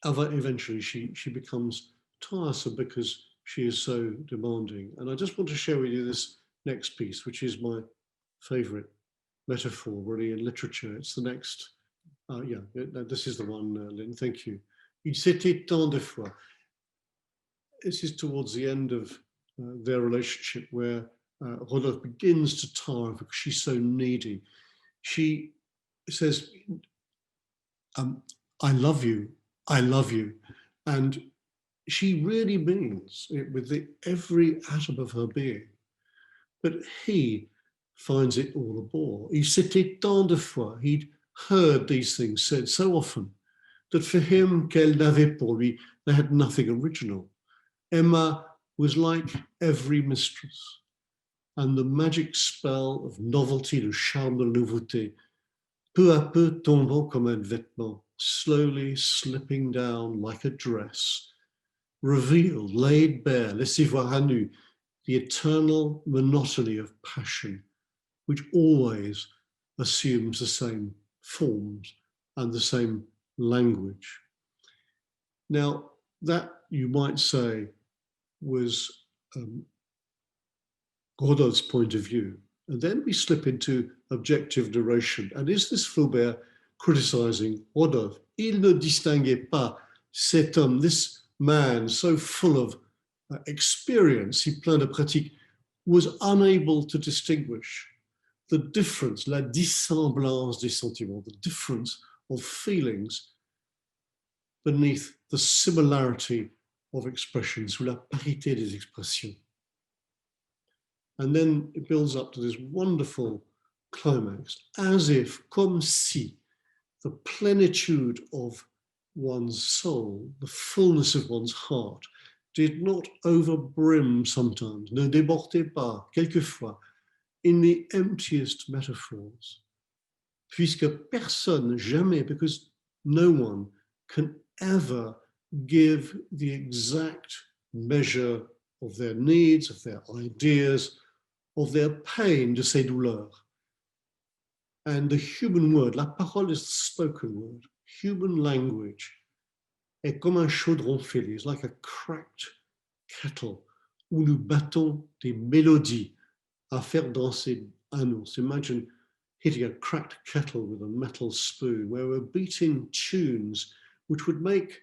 eventually she becomes tiresome because she is so demanding. And I just want to share with you this next piece, which is my favorite metaphor really in literature. It's the next, this is the one, Lynn, thank you. Il s'était tant de fois. This is towards the end of their relationship where Rodolphe begins to tire because she's so needy. She says, I love you, I love you. And she really means it with every atom of her being. But he finds it all a bore. Il s'était tant de fois, he'd heard these things said so often, that for him, qu'elle n'avait pour lui, they had nothing original. Emma was like every mistress, and the magic spell of novelty, le charme de nouveauté, peu à peu tombant comme un vêtement, slowly slipping down like a dress, revealed, laid bare, laissé voir à nu, the eternal monotony of passion, which always assumes the same forms and the same language. Now, that, you might say, was Rodolphe's point of view. And then we slip into objective narration. And is this Flaubert criticizing Rodolphe? Il ne distinguait pas cet homme, this man so full of experience, si plein de pratique, was unable to distinguish the difference, la dissemblance des sentiments, the difference of feelings beneath the similarity of expressions, sous la parité des expressions. And then it builds up to this wonderful climax, as if, comme si, the plenitude of one's soul, the fullness of one's heart, did not overbrim sometimes, ne débordait pas, quelquefois, in the emptiest metaphors. Puisque personne, jamais, because no one can ever give the exact measure of their needs, of their ideas, of their pain, de ses douleurs. And the human word, la parole is the spoken word, human language, est comme un chaudron fêlé, it's like a cracked kettle où nous battons des mélodies à faire danser un ours. Imagine hitting a cracked kettle with a metal spoon where we're beating tunes which would make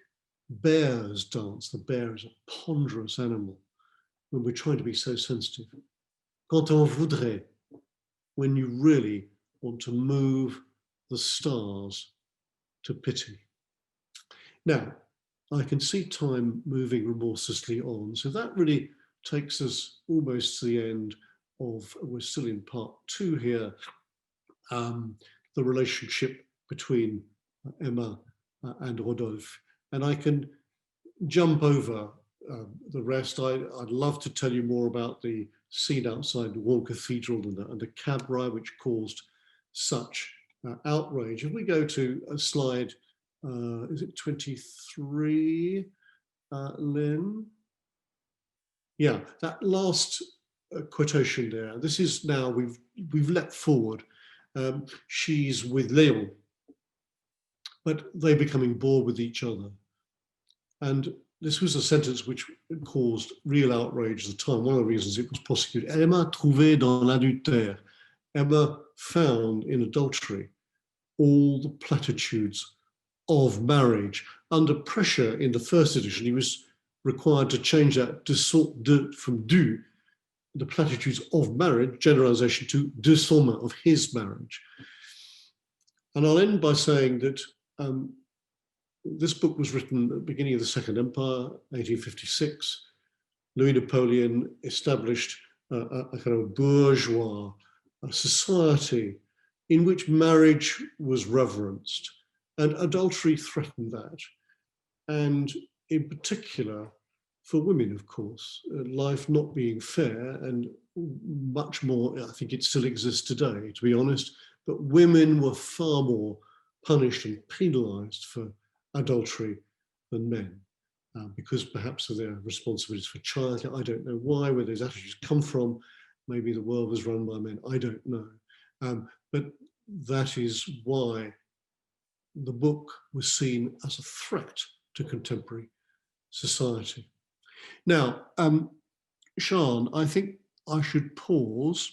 bears dance. The bear is a ponderous animal when we're trying to be so sensitive. Quand on voudrait, when you really want to move the stars to pity. Now, I can see time moving remorselessly on, so that really takes us almost to the end of, we're still in part 2 here, the relationship between Emma and Rodolphe. And I can jump over the rest. I'd love to tell you more about the scene outside Rouen Cathedral and the cab ride which caused such outrage. If we go to a slide, is it 23, Lynn? Yeah, that last quotation there. This is now, we've leapt forward. She's with Léon, but they're becoming bored with each other. And this was a sentence which caused real outrage at the time. One of the reasons it was prosecuted. Emma trouvait dans l'adultère. Emma found in adultery all the platitudes of marriage. Under pressure in the first edition, he was required to change that from du, the platitudes of marriage, generalization, to de son main, of his marriage. And I'll end by saying that this book was written at the beginning of the Second Empire, 1856. Louis Napoleon established a kind of bourgeois society in which marriage was reverenced, and adultery threatened that. And in particular, for women, of course, life not being fair, and much more, I think it still exists today, to be honest, but women were far more punished and penalized for adultery than men, because perhaps of their responsibilities for childcare. I don't know why, where those attitudes come from. Maybe the world was run by men, I don't know. But that is why the book was seen as a threat to contemporary society. Now, Sian, I think I should pause.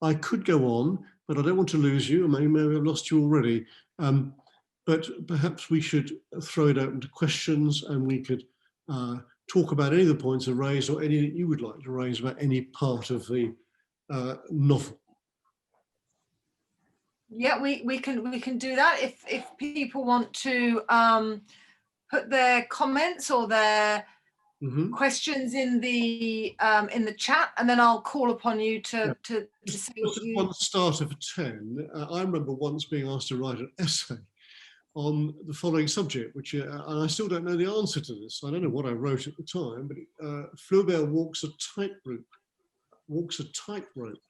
I could go on, but I don't want to lose you. I may have lost you already. But perhaps we should throw it open to questions, and we could talk about any of the points raised, or any that you would like to raise about any part of the novel. Yeah, we can do that if people want to put their comments or their questions in the chat, and then I'll call upon you to say what you. One starter for 10. I remember once being asked to write an essay on the following subject, which and I still don't know the answer to this. I don't know what I wrote at the time, but Flaubert walks a tightrope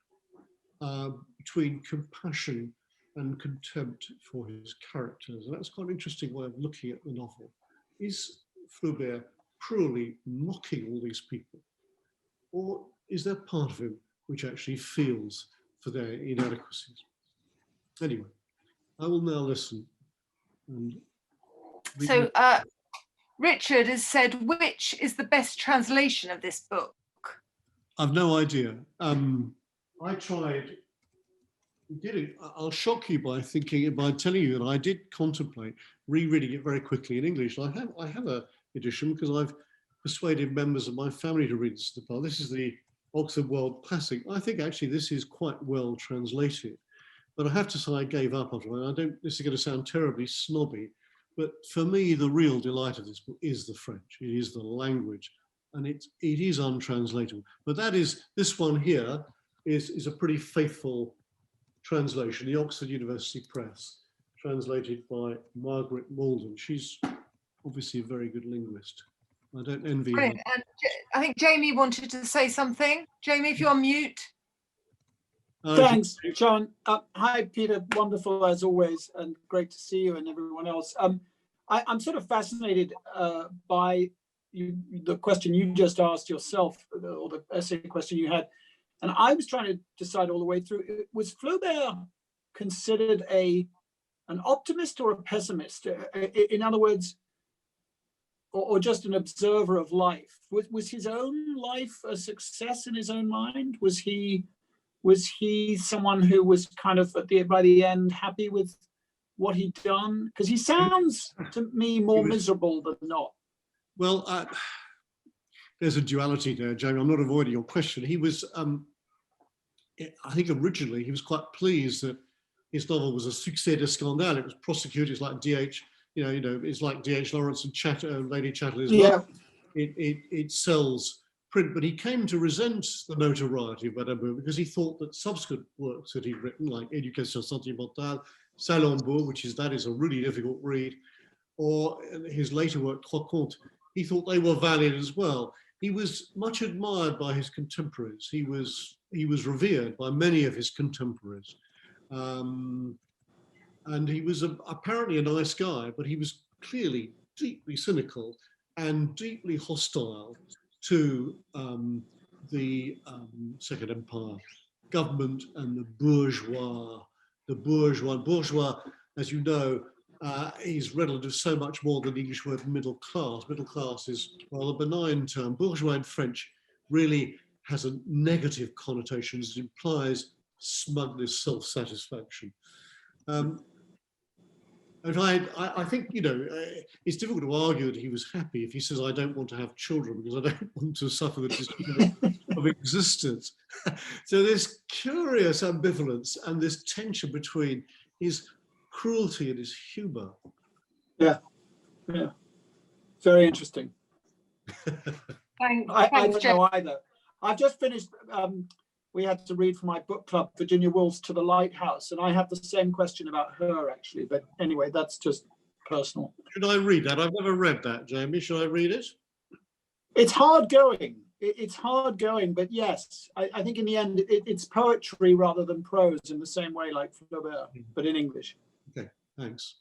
between compassion and contempt for his characters. And that's quite an interesting way of looking at the novel. Is Flaubert cruelly mocking all these people? Or is there part of him which actually feels for their inadequacies? Anyway, I will now listen. And so Richard has said, which is the best translation of this book? I've no idea. I tried. I'll shock you by telling you that I did contemplate rereading it very quickly in English. I have a edition because I've persuaded members of my family to read this. This is the Oxford World Classic. I think actually this is quite well translated, but I have to say I gave up after it. This is going to sound terribly snobby, but for me the real delight of this book is the French. It is the language, and it is untranslatable. But this one here is a pretty faithful translation, the Oxford University Press, translated by Margaret Malden. She's obviously a very good linguist. I don't envy her. And I think Jamie wanted to say something. Jamie, if you're on mute. Thanks, John. Hi, Peter. Wonderful as always, and great to see you and everyone else. I'm sort of fascinated by the question you just asked yourself, or the essay question you had. And I was trying to decide all the way through, was Flaubert considered an optimist or a pessimist? In other words, or just an observer of life? Was his own life a success in his own mind? Was he someone who was kind of by the end happy with what he'd done? Because he sounds to me more miserable than not. Well, there's a duality there, Jamie. I'm not avoiding your question. He was, I think originally he was quite pleased that his novel was a succès de scandale. It was prosecuted. It's like D.H. It's like D.H. Lawrence and Lady Chatterley's Yeah. It sells print, but he came to resent the notoriety of Madame Bovary because he thought that subsequent works that he'd written, like Éducation sentimentale, Salammbô, which is a really difficult read, or his later work, Croquante, he thought they were valid as well. He was much admired by his contemporaries. He was revered by many of his contemporaries. And he was apparently a nice guy, but he was clearly deeply cynical and deeply hostile to the Second Empire government and the bourgeois. The bourgeois, as you know, is relative to so much more than the English word middle class. Middle class is a rather benign term. Bourgeois in French really has a negative connotation. It implies smugness, self-satisfaction. And I think, it's difficult to argue that he was happy if he says, I don't want to have children because I don't want to suffer the discomfort of existence. So this curious ambivalence and this tension between his cruelty and his humor. Yeah. Very interesting. Thanks, I don't know either. I've just finished, we had to read for my book club, Virginia Woolf's To the Lighthouse, and I have the same question about her, actually. But anyway, that's just personal. Should I read that? I've never read that, Jamie. Should I read it? It's hard going. It's hard going, but yes, I think in the end, it's poetry rather than prose in the same way like Flaubert, but in English. Okay, thanks.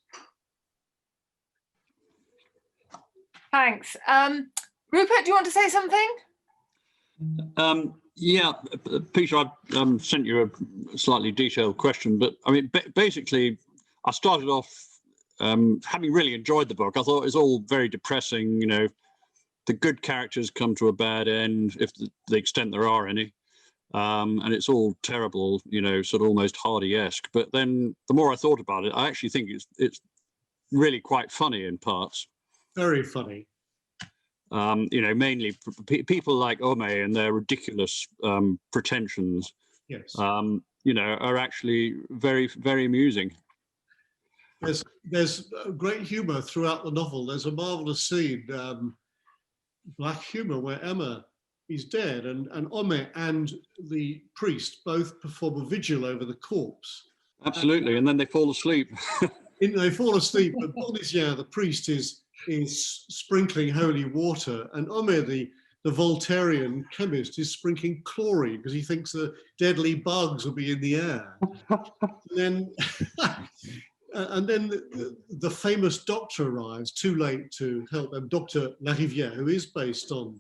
Thanks. Rupert, do you want to say something? Yeah, Peter, I've sent you a slightly detailed question, but I mean, basically, I started off having really enjoyed the book. I thought it was all very depressing, the good characters come to a bad end, if to the extent there are any, and it's all terrible, sort of almost Hardy-esque. But then the more I thought about it, I actually think it's really quite funny in parts. Very funny. Mainly people like Homais and their ridiculous pretensions, Yes. You know, are actually very, very amusing. There's great humour throughout the novel. There's a marvellous scene, black humour, where Emma is dead, and Omer and the priest both perform a vigil over the corpse. Absolutely, and then they fall asleep. They fall asleep, but Bournisien, the priest, is sprinkling holy water, and Omer, the Voltairean chemist, is sprinkling chlorine because he thinks the deadly bugs will be in the air. And then the famous doctor arrives too late to help them, Dr. Larivière, who is based on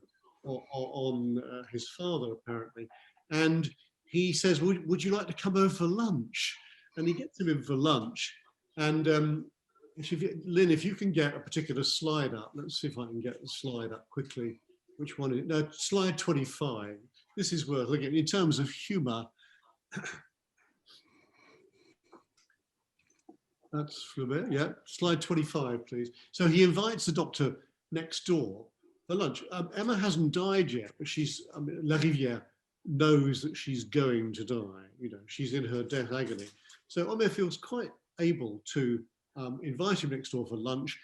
his father, apparently. And he says, would you like to come over for lunch? And he gets him in for lunch. And Lynn, if you can get a particular slide up, let's see if I can get the slide up quickly. Which one is it? No, slide 25. This is worth looking at in terms of humour. That's Flaubert, yeah. Slide 25, please. So he invites the doctor next door for lunch. Emma hasn't died yet, but Larivière knows that she's going to die. You know, she's in her death agony. So Omer feels quite able to invite him next door for lunch.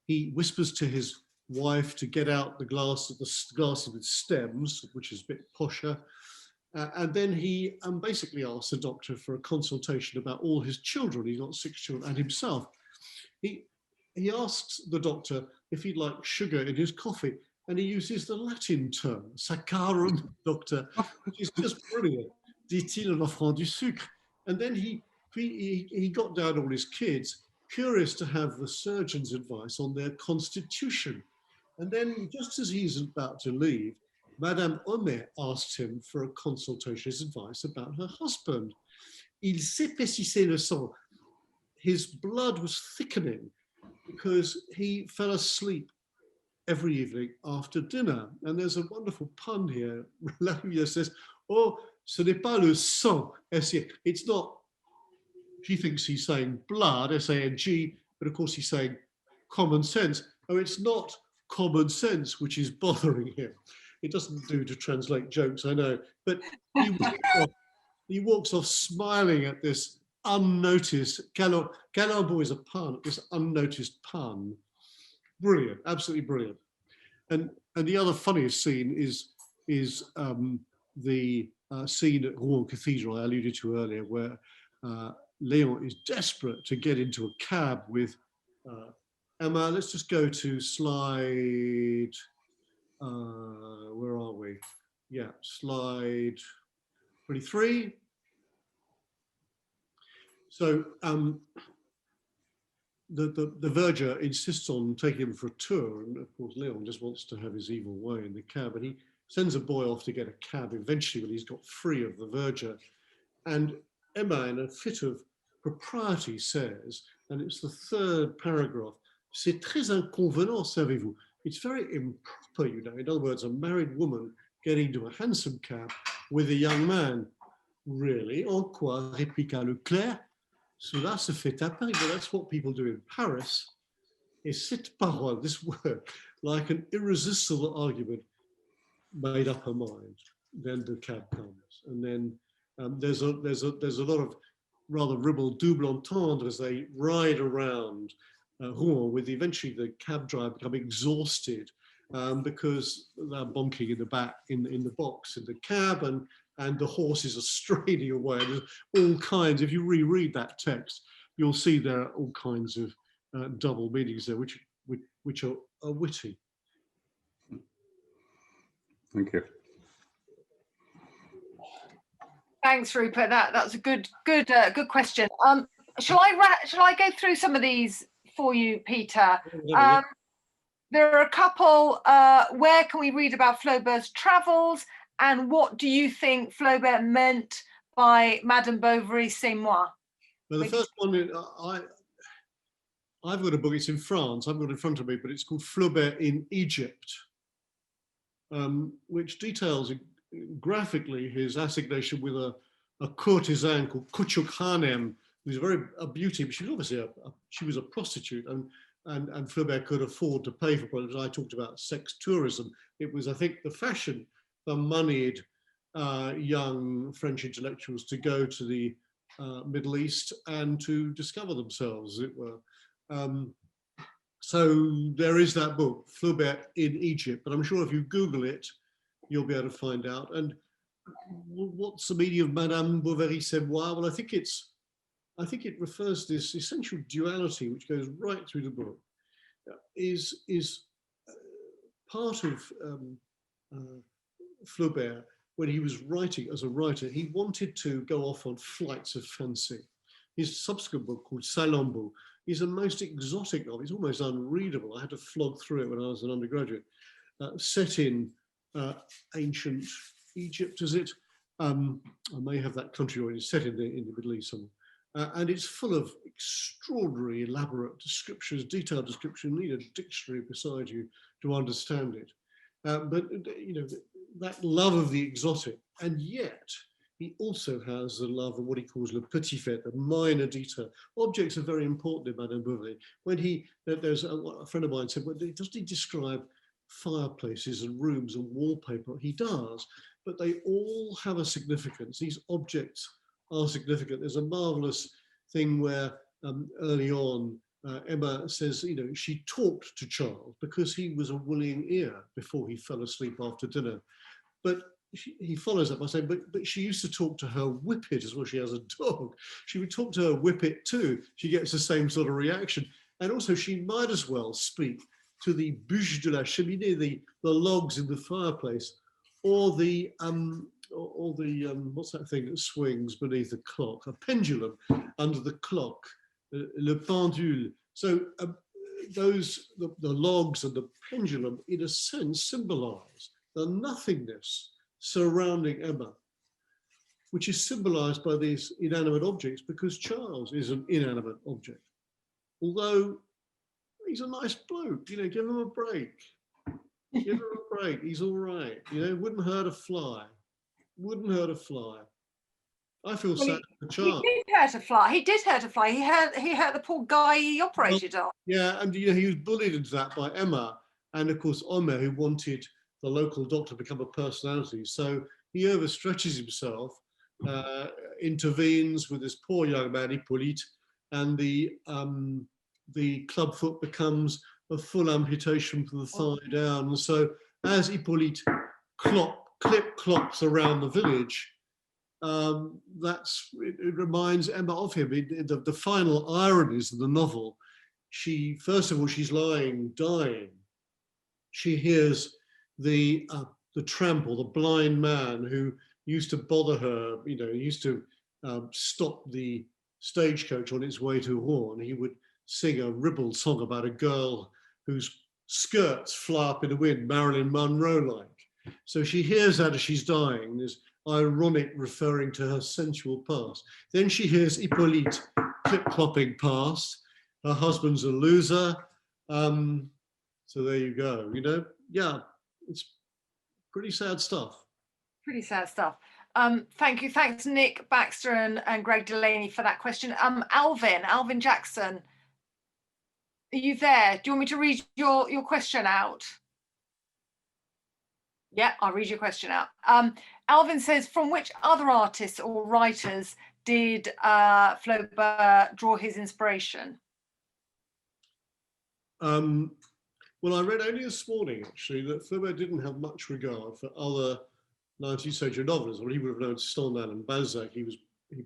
He whispers to his wife to get out the glasses with stems, which is a bit posher. And then he basically asks the doctor for a consultation about all his children. He's got 6 children and himself. He asks the doctor if he'd like sugar in his coffee, and he uses the Latin term, saccharum, doctor, which is just brilliant. Dit-il en offrant du sucre. And then he got down all his kids, curious to have the surgeon's advice on their constitution. And then just as he's about to leave, Madame Omer asked him for a consultation, his advice about her husband. Il s'épaississait le sang. His blood was thickening because he fell asleep every evening after dinner. And there's a wonderful pun here. Larivière says, oh, ce n'est pas le sang. It's not, she thinks he's saying blood, S-A-N-G, but of course he's saying common sense. Oh, it's not common sense which is bothering him. It doesn't do to translate jokes, I know, but he walks off smiling at this unnoticed, Galabo is a pun, this unnoticed pun. Brilliant, absolutely brilliant. And the other funniest scene is the scene at Rouen Cathedral I alluded to earlier, where Léon is desperate to get into a cab with Emma. Let's just go to slide, where are we? Yeah, slide 23. So the verger insists on taking him for a tour, and of course Léon just wants to have his evil way in the cab, and he sends a boy off to get a cab eventually when he's got free of the verger. And Emma, in a fit of propriety, says, and it's the 3rd paragraph, c'est très inconvenant, savez-vous. It's very improper, you know. In other words, a married woman getting into a hansom cab with a young man. Really? En quoi? Répliqua Leclerc. Cela se fait à Paris, but that's what people do in Paris. Et cette parole, this word, like an irresistible argument, made up her mind. Then the cab comes, and then there's a lot of rather ribald double entendre as they ride around Rouen, with eventually the cab driver becoming exhausted because they're bonking in the back in the box in the cab, and the horses are straining away. There's all kinds. If you reread that text, you'll see there are all kinds of double meanings there, which are witty. Thank you. Thanks, Rupert. That's a good question. Shall I go through some of these for you, Peter? There are a couple. Where can we read about Flaubert's travels? And what do you think Flaubert meant by Madame Bovary, c'est moi? Well, the first one, I've got a book, it's in France, I've got it in front of me, but it's called Flaubert in Egypt, which details graphically his assignation with a courtesan called Küçük Hanem, who's a beauty, but she was obviously she was a prostitute, and Flaubert could afford to pay for products. I talked about sex tourism. It was, I think, the fashion for moneyed young French intellectuals to go to the Middle East and to discover themselves, as it were. So there is that book, Flaubert in Egypt, but I'm sure if you Google it, you'll be able to find out. And what's the meaning of Madame Bovary said why? Well, I think it refers to this essential duality which goes right through the book, is part of Flaubert. When he was writing as a writer, he wanted to go off on flights of fancy. His subsequent book, called Salammbô, is a most exotic novel. It's almost unreadable. I had to flog through it when I was an undergraduate. Set in ancient Egypt, is it? I may have that country, or it's set in the Middle East somewhere. And it's full of extraordinary, elaborate descriptions, detailed description. You need a dictionary beside you to understand it. But you know, that love of the exotic, and yet he also has the love of what he calls le petit fait, the minor detail. Objects are very important in Madame Bovary. When there's a friend of mine said, well, doesn't he describe fireplaces and rooms and wallpaper? He does, but they all have a significance. These objects are significant. There's a marvelous thing where early on, Emma says, you know, she talked to Charles because he was a willing ear before he fell asleep after dinner. But he follows up by saying, but she used to talk to her whippet as well. She has a dog. She would talk to her whippet too. She gets the same sort of reaction. And also she might as well speak to the bûche de la cheminée, the logs in the fireplace, or the what's that thing that swings beneath the clock? A pendulum under the clock, le pendule. So the logs and the pendulum, in a sense, symbolize the nothingness surrounding Emma, which is symbolized by these inanimate objects, because Charles is an inanimate object. Although he's a nice bloke, you know, give him a break. Give him a break, he's all right. You know, wouldn't hurt a fly. Wouldn't hurt a fly. I feel sad for Charles. He did hurt a fly. He did hurt a fly. He hurt the poor guy he operated on. Yeah, and you know, he was bullied into that by Emma, and of course Omer, who wanted the local doctor to become a personality. So he overstretches himself, intervenes with this poor young man, Hippolyte, and the clubfoot becomes a full amputation from the thigh down. And so as Hippolyte clip-clops around the village, it reminds Emma of him. The final ironies of the novel, first of all, she's lying, dying. She hears the tramp, or the blind man who used to bother her, you know, used to stop the stagecoach on its way to Rouen. He would sing a ribald song about a girl whose skirts fly up in the wind, Marilyn Monroe-like. So she hears that as she's dying, this ironic referring to her sensual past. Then she hears Hippolyte clip-clopping past. Her husband's a loser. So there you go, you know? Yeah, it's pretty sad stuff. Pretty sad stuff. Thank you. Thanks, Nick Baxter and Greg Delaney for that question. Alvin Jackson, are you there? Do you want me to read your question out? Yeah, I'll read your question out. Alvin says, from which other artists or writers did Flaubert draw his inspiration? Well, I read only this morning, actually, that Flaubert didn't have much regard for other 19th century novelists. Well, he would have known Stendhal and Balzac. He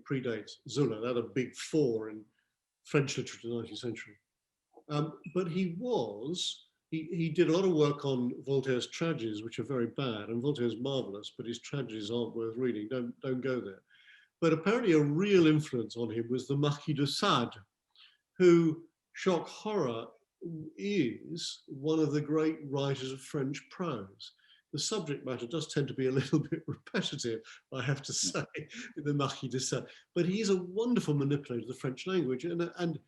predates Zola. They had a big four in French literature in the 19th century. But he did a lot of work on Voltaire's tragedies, which are very bad, and Voltaire's marvelous, but his tragedies aren't worth reading. Don't go there. But apparently a real influence on him was the Marquis de Sade, who, shock horror, is one of the great writers of French prose. The subject matter does tend to be a little bit repetitive, I have to say, in the Marquis de Sade. But he is a wonderful manipulator of the French language. And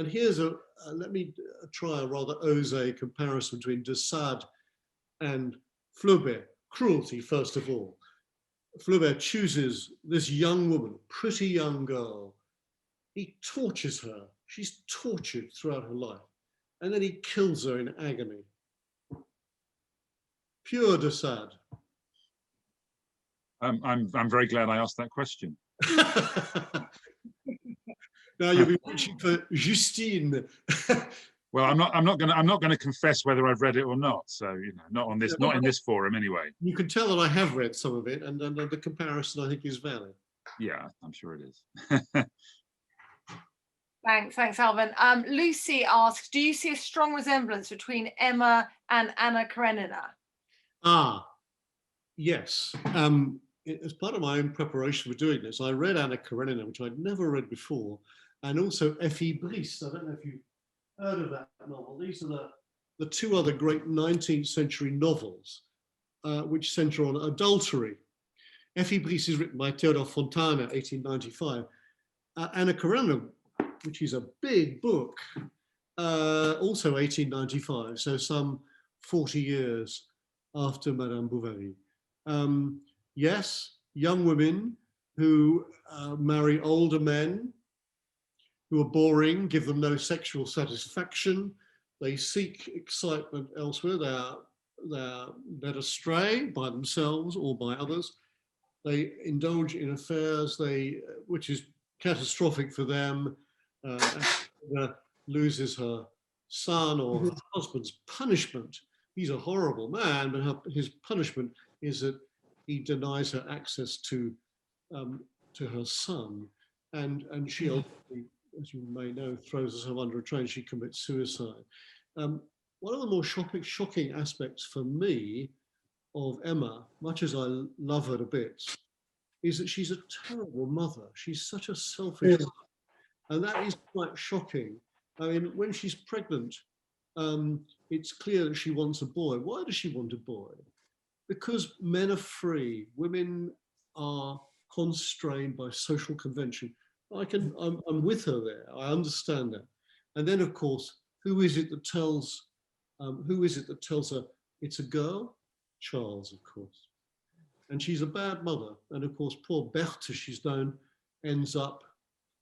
here's let me try a rather osé comparison between de Sade and Flaubert. Cruelty, first of all. Flaubert chooses this young woman, pretty young girl. He tortures her. She's tortured throughout her life. And then he kills her in agony. Pure de Sade. I'm very glad I asked that question. Now you'll be reaching for Justine. Well, I'm not going to confess whether I've read it or not. So not on this, not in this forum anyway. You can tell that I have read some of it, and the comparison I think is valid. Yeah, I'm sure it is. Thanks, Alvin. Lucy asks, do you see a strong resemblance between Emma and Anna Karenina? Yes. As part of my own preparation for doing this, I read Anna Karenina, which I'd never read before, and also Effie Briest. I don't know if you've heard of that novel. These are the two other great 19th century novels which centre on adultery. Effie Briest is written by Theodore Fontana, 1895. Anna Karenina, which is a big book, also 1895, so some 40 years after Madame Bovary. Yes, young women who marry older men who are boring, give them no sexual satisfaction. They seek excitement elsewhere. They're led astray by themselves or by others. They indulge in affairs which is catastrophic for them. Loses her son or her husband's punishment. He's a horrible man, but his punishment is that he denies her access to her son, and she ultimately, as you may know, throws herself under a train. She commits suicide. One of the more shocking aspects for me of Emma, much as I love her to bits, is that she's a terrible mother. She's such a selfish mother, and that is quite shocking. I mean, when she's pregnant, it's clear that she wants a boy. Why does she want a boy? Because men are free. Women are constrained by social convention. I'm with her there. I understand that. And then, of course, who is it that tells her it's a girl? Charles, of course. And she's a bad mother. And of course, poor Berthe, she's known, ends up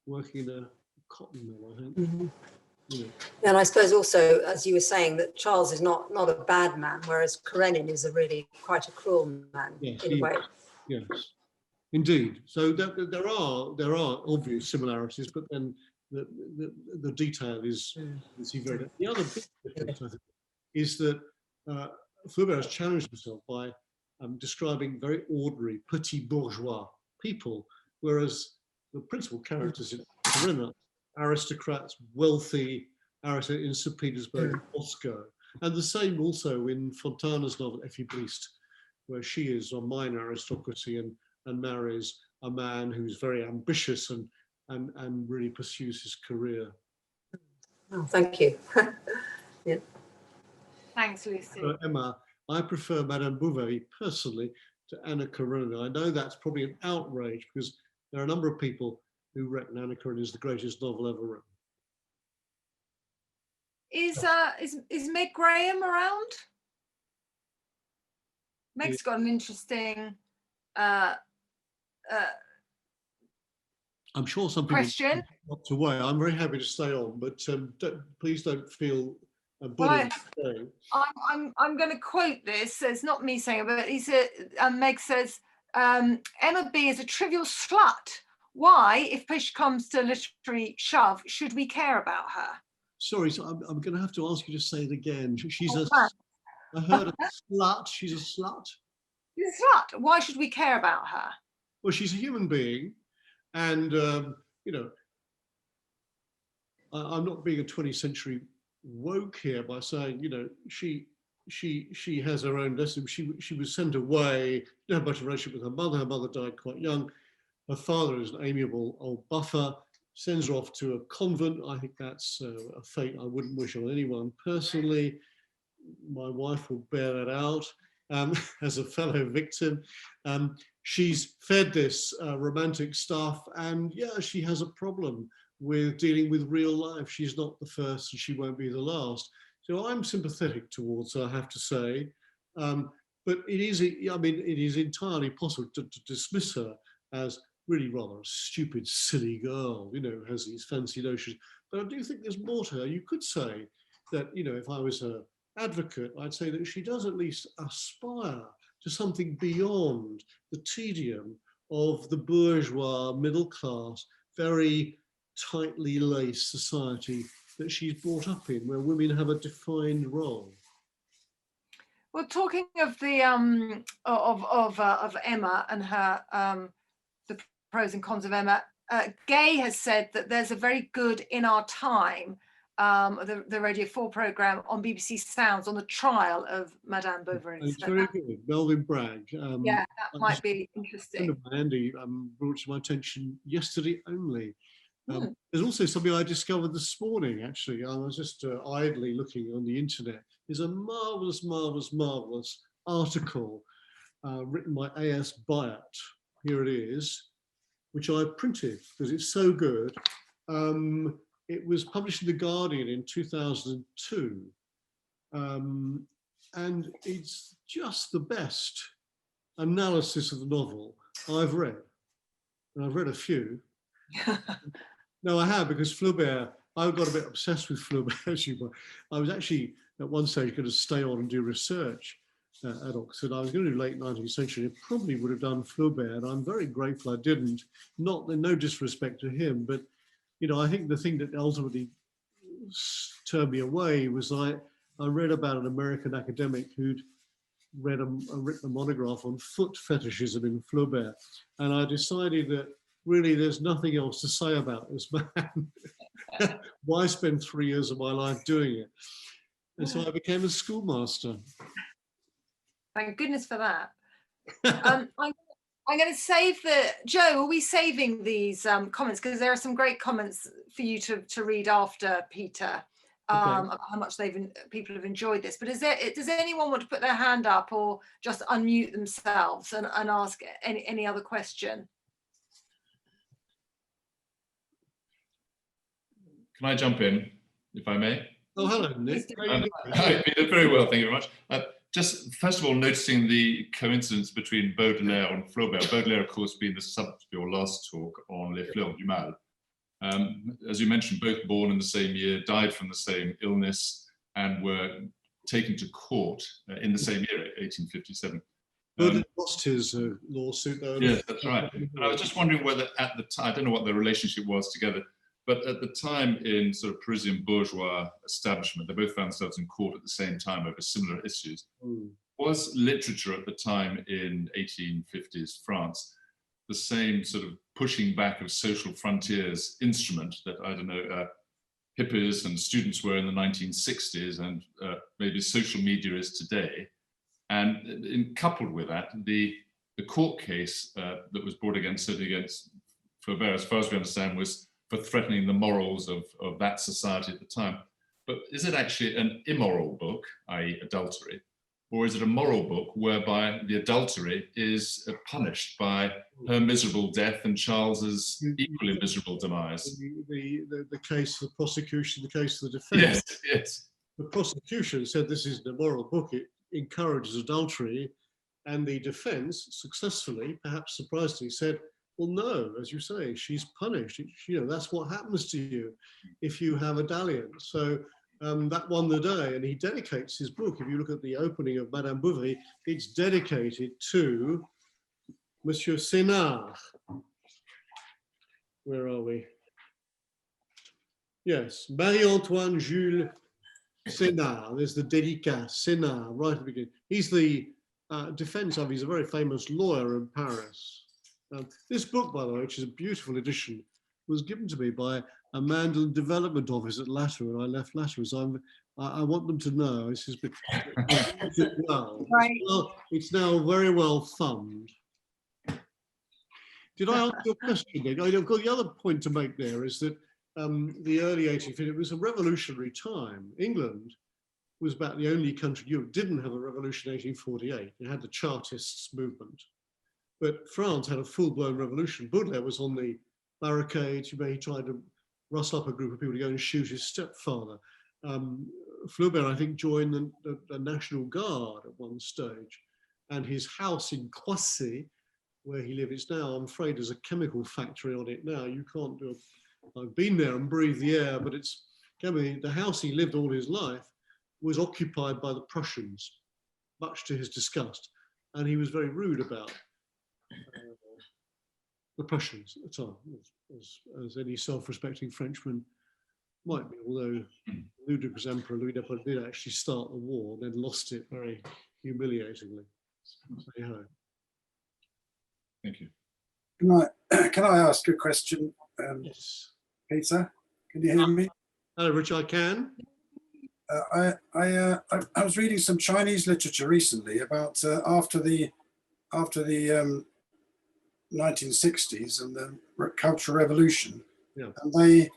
working in a cotton mill, I think. Mm-hmm. And I suppose also, as you were saying, that Charles is not a bad man, whereas Karenin is quite a cruel man, yes, in a way. Yes, indeed. So there are obvious similarities, but then the detail is very different. The other big difference, I think, is that Flaubert has challenged himself by describing very ordinary petit bourgeois people, whereas the principal characters in Karenina, aristocrats, wealthy aristocrats in St. Petersburg, Moscow. And the same also in Fontana's novel, Effie Briest, where she is a minor aristocracy and marries a man who's very ambitious and really pursues his career. Oh, thank you. Yeah. Thanks, Lucy. Emma, I prefer Madame Bovary personally to Anna Karenina. I know that's probably an outrage because there are a number of people who reckon Anna Karenina is the greatest novel ever written. Is Meg Graham around? Meg's got an interesting I'm sure some people question. Not to away. I'm very happy to stay on, but please don't feel bullied. I'm going to quote this. It's not me saying it, but he said, Meg says, Emma B is a trivial slut. Why, if push comes to literary shove, should we care about her? Sorry, so I'm going to have to ask you to say it again. I heard a slut. She's a slut. She's a slut. Why should we care about her? Well, she's a human being, and I'm not being a 20th century woke here by saying, she has her own destiny. She was sent away, didn't have much of a relationship with her mother. Her mother died quite young. Her father is an amiable old buffer, sends her off to a convent. I think that's a fate I wouldn't wish on anyone personally. My wife will bear that out as a fellow victim. She's fed this romantic stuff, and yeah, she has a problem with dealing with real life. She's not the first and she won't be the last. So I'm sympathetic towards her, I have to say. But it is entirely possible to dismiss her as really rather a stupid, silly girl, has these fancy notions. But I do think there's more to her. You could say that, if I was her advocate, I'd say that she does at least aspire to something beyond the tedium of the bourgeois, middle class, very tightly laced society that she's brought up in, where women have a defined role. Well, talking of the of Emma and her the pros and cons of Emma, Gay has said that there's a very good In Our Time, the Radio 4 programme on BBC Sounds on the trial of Madame Bovary. It's very good. Melvin Bragg. Yeah, that might be interesting. Andy brought to my attention yesterday only. There's also something I discovered this morning, actually. I was just idly looking on the internet. There's a marvellous, marvellous, marvellous article written by A.S. Byatt. Here it is, which I printed because it's so good. It was published in The Guardian in 2002. And it's just the best analysis of the novel I've read. And I've read a few. No, I have, because Flaubert, I got a bit obsessed with Flaubert, actually. I was actually at one stage going to stay on and do research at Oxford. I was going to do late 19th century. It probably would have done Flaubert, and I'm very grateful I didn't. Not, no disrespect to him, but you know, I think the thing that ultimately turned me away was I read about an American academic who'd written a monograph on foot fetishism in Flaubert, and I decided that really there's nothing else to say about this man. Why spend 3 years of my life doing it? And so I became a schoolmaster. Thank goodness for that. I'm going to save Joe, are we saving these comments? Because there are some great comments for you to read after, Peter, about how much people have enjoyed this. But does anyone want to put their hand up or just unmute themselves and ask any other question? Can I jump in, if I may? Oh, hello, Nick. Hi, Peter. Very well, thank you very much. Just first of all, noticing the coincidence between Baudelaire and Flaubert. Baudelaire, of course, being the subject of your last talk on Les Fleurs du Mal. As you mentioned, both born in the same year, died from the same illness, and were taken to court in the same year, 1857. Baudelaire lost his lawsuit, though. Yes, that's right. And I was just wondering whether at the time, I don't know what their relationship was together, but at the time in sort of Parisian bourgeois establishment, they both found themselves in court at the same time over similar issues. Was literature at the time in 1850s France the same sort of pushing back of social frontiers instrument that, I don't know, hippies and students were in the 1960s and maybe social media is today? And coupled with that, the court case that was brought against Flaubert, as far as we understand, was for threatening the morals of that society at the time. But is it actually an immoral book, i.e. adultery, or is it a moral book whereby the adultery is punished by her miserable death and Charles's equally miserable demise? The case for the prosecution, the case for the defense. Yes, yes. The prosecution said this is an immoral book, it encourages adultery, and the defense successfully, perhaps surprisingly, said, well, no, as you say, she's punished. You know, that's what happens to you if you have a dalliance. So that won the day, and he dedicates his book. If you look at the opening of Madame Bovary, it's dedicated to Monsieur Sénard. Where are we? Yes, Marie-Antoine Jules Sénard. There's the dédicace, Sénard, right at the beginning. He's the defense of, he's a very famous lawyer in Paris. This book, by the way, which is a beautiful edition, was given to me by a Mandel development office at Lateran. I left Lateran, so I want them to know this has been it's now very well thumbed. Did I answer your question, Nick? I've got the other point to make there is that the early 1850s, it was a revolutionary time. England was about the only country Europe didn't have a revolution in 1848. It had the Chartists movement. But France had a full-blown revolution. Baudelaire was on the barricades. He tried to rustle up a group of people to go and shoot his stepfather. Flaubert, I think, joined the National Guard at one stage. And his house in Croissy, where he lived, it's now, I'm afraid, there's a chemical factory on it now. You can't do it. I've been there and breathed the air, but it's, the house he lived all his life was occupied by the Prussians, much to his disgust. and he was very rude about the Prussians at the time, as any self-respecting Frenchman might be, although ludicrous Emperor Louis Napoleon did actually start the war, then lost it very humiliatingly. Say hi. Thank you. Can I ask a question, Yes. Peter? Can you hear me? Hello, Rich, I can. I was reading some Chinese literature recently about after the 1960s and the Cultural Revolution, Yeah. and they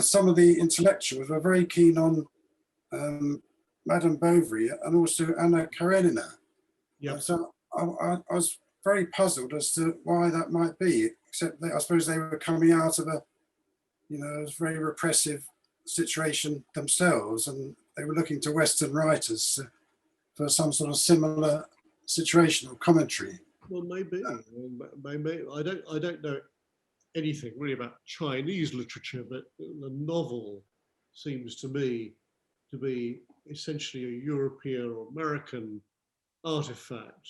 some of the intellectuals were very keen on Madame Bovary and also Anna Karenina. Yep. So I was very puzzled as to why that might be, except that I suppose they were coming out of a very repressive situation themselves, and they were looking to Western writers for some sort of similar situational commentary. Well, maybe. I don't know anything really about Chinese literature, but the novel seems to me to be essentially a European or American artifact.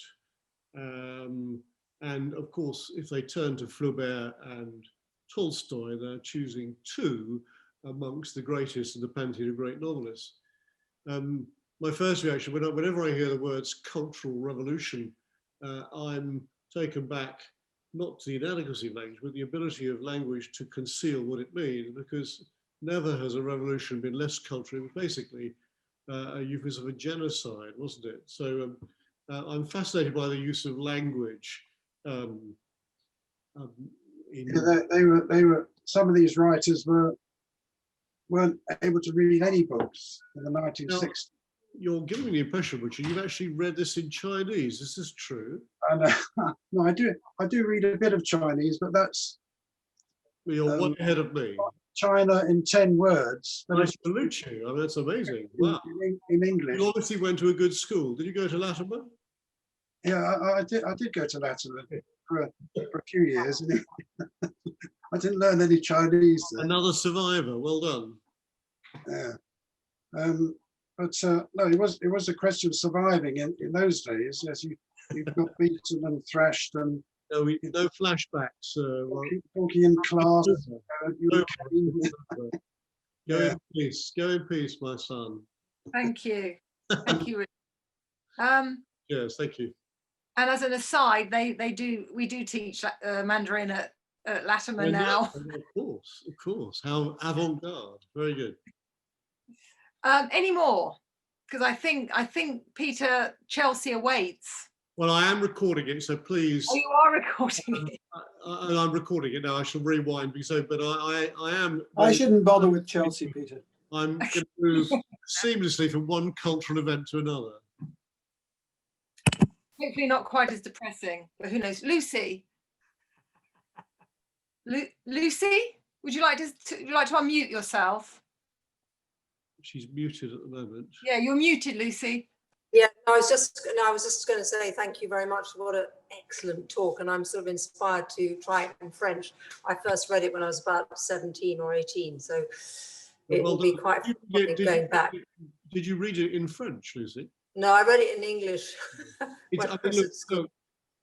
And of course, if they turn to Flaubert and Tolstoy, they're choosing two amongst the greatest of the pantheon of great novelists. My first reaction, whenever I hear the words cultural revolution, I'm taken back not to the inadequacy of language, but the ability of language to conceal what it means, because never has a revolution been less cultural. It was basically a euphemism of a genocide, wasn't it? So I'm fascinated by the use of language. They were. Some of these writers weren't able to read any books in the 1960s. Now, you're giving me the impression, Richard, you've actually read this in Chinese. Is this true? And no, I do read a bit of Chinese, but that's. Well, you're one ahead of me. China in 10 words. I salute you. I mean, that's amazing. Wow. In English. You obviously went to a good school. Did you go to Latimer? Yeah, I did go to Latimer for a few years. I didn't learn any Chinese there. Another survivor. Well done. Yeah. But no, it was a question of surviving in those days. Yes, you got beaten and thrashed and no flashbacks. Talking in class. Go in peace. Go in peace, my son. Thank you. Thank you. Yes, thank you. And as an aside, we do teach Mandarin at Latimer now. Of course. How avant-garde. Very good. Any more? Because I think Peter, Chelsea awaits. Well, I am recording it, so please. Oh, you are recording it. I'm recording it now. I shall rewind. But I am. I shouldn't bother with Chelsea, Peter. I'm going to move seamlessly from one cultural event to another. Hopefully not quite as depressing, but who knows? Lucy. Lucy, would you like to unmute yourself? She's muted at the moment. Yeah, you're muted, Lucy. Yeah, I was just going to say thank you very much. What an excellent talk, and I'm sort of inspired to try it in French. I first read it when I was about 17 or 18, so it will be quite fun going back. Did you read it in French, Lucy? No, I read it in English.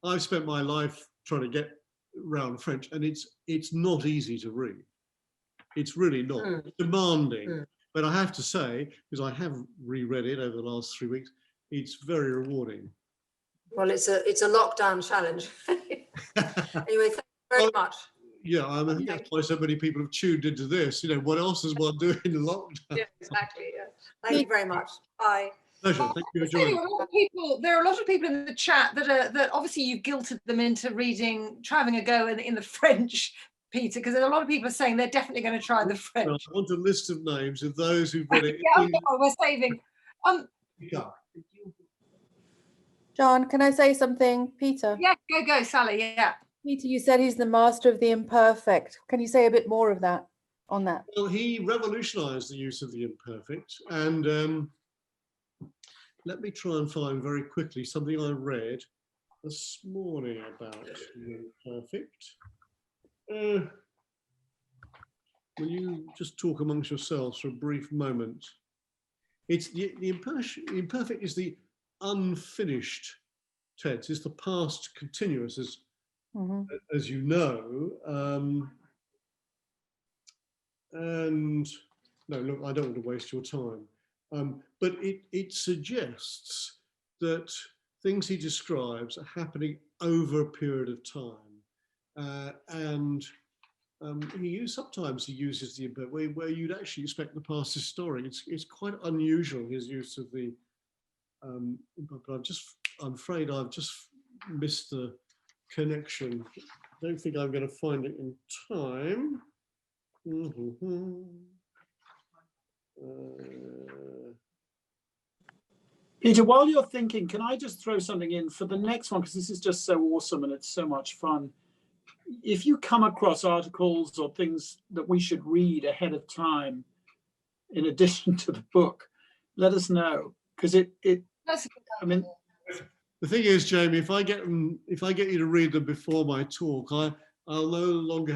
I've spent my life trying to get around French, and it's not easy to read. It's really not. It's demanding. But I have to say, because I have reread it over the last 3 weeks, it's very rewarding. Well, it's a lockdown challenge. Anyway, thank you very much. Yeah, I mean, that's why so many people have tuned into this. What else is one doing in lockdown? Yeah, exactly. Yeah. Thank you very much. Bye. Pleasure. Thank you for joining. There are a lot of people in the chat that obviously you've guilted them into having a go in the French, Peter, because a lot of people are saying they're definitely going to try the French. I want a list of names of those who've read it. Yeah, we're saving. John, can I say something, Peter? Yeah, go, Sally. Yeah. Peter, you said he's the master of the imperfect. Can you say a bit more of that? On that? Well, he revolutionized the use of the imperfect, and let me try and find very quickly something I read this morning about the imperfect. Will you just talk amongst yourselves for a brief moment? It's the imperfect is the unfinished tense. It's the past continuous, Mhm. as you know. And no, look, I don't want to waste your time. But it suggests that things he describes are happening over a period of time. Sometimes he uses the imperfect where you'd actually expect the past historic. It's quite unusual, his use of the, but I'm afraid I've just missed the connection. I don't think I'm going to find it in time. Peter, while you're thinking, can I just throw something in for the next one? Because this is just so awesome and it's so much fun. If you come across articles or things that we should read ahead of time, in addition to the book, let us know. Because I mean, the thing is, Jamie, if I get you to read them before my talk, I'll no longer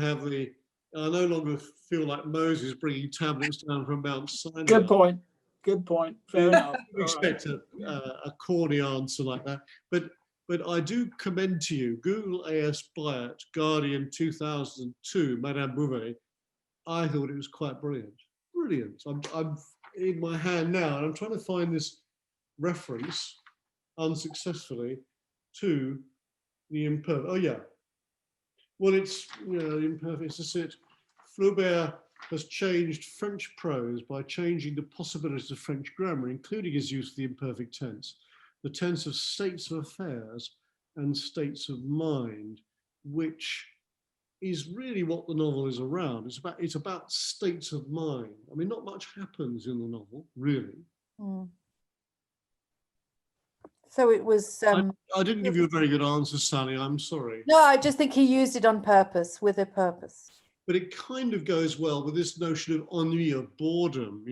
feel like Moses bringing tablets down from Mount Sinai. Good point. Good point. Fair enough. Expect a corny answer like that, but I do commend to you Google A.S. Byatt, Guardian 2002, Madame Bovary. I thought it was quite brilliant. Brilliant. I'm in my hand now, and I'm trying to find this reference unsuccessfully to the imperfect. Oh yeah. Well, it's the imperfect. That's it. Flaubert has changed French prose by changing the possibilities of French grammar, including his use of the imperfect tense, the tense of states of affairs and states of mind, which is really what the novel is around. It's about states of mind. I mean, not much happens in the novel, really. Mm. So it was. I didn't give you a very good answer, Sally. I'm sorry. No, I just think he used it on purpose, with a purpose. But it kind of goes well with this notion of ennui, of boredom,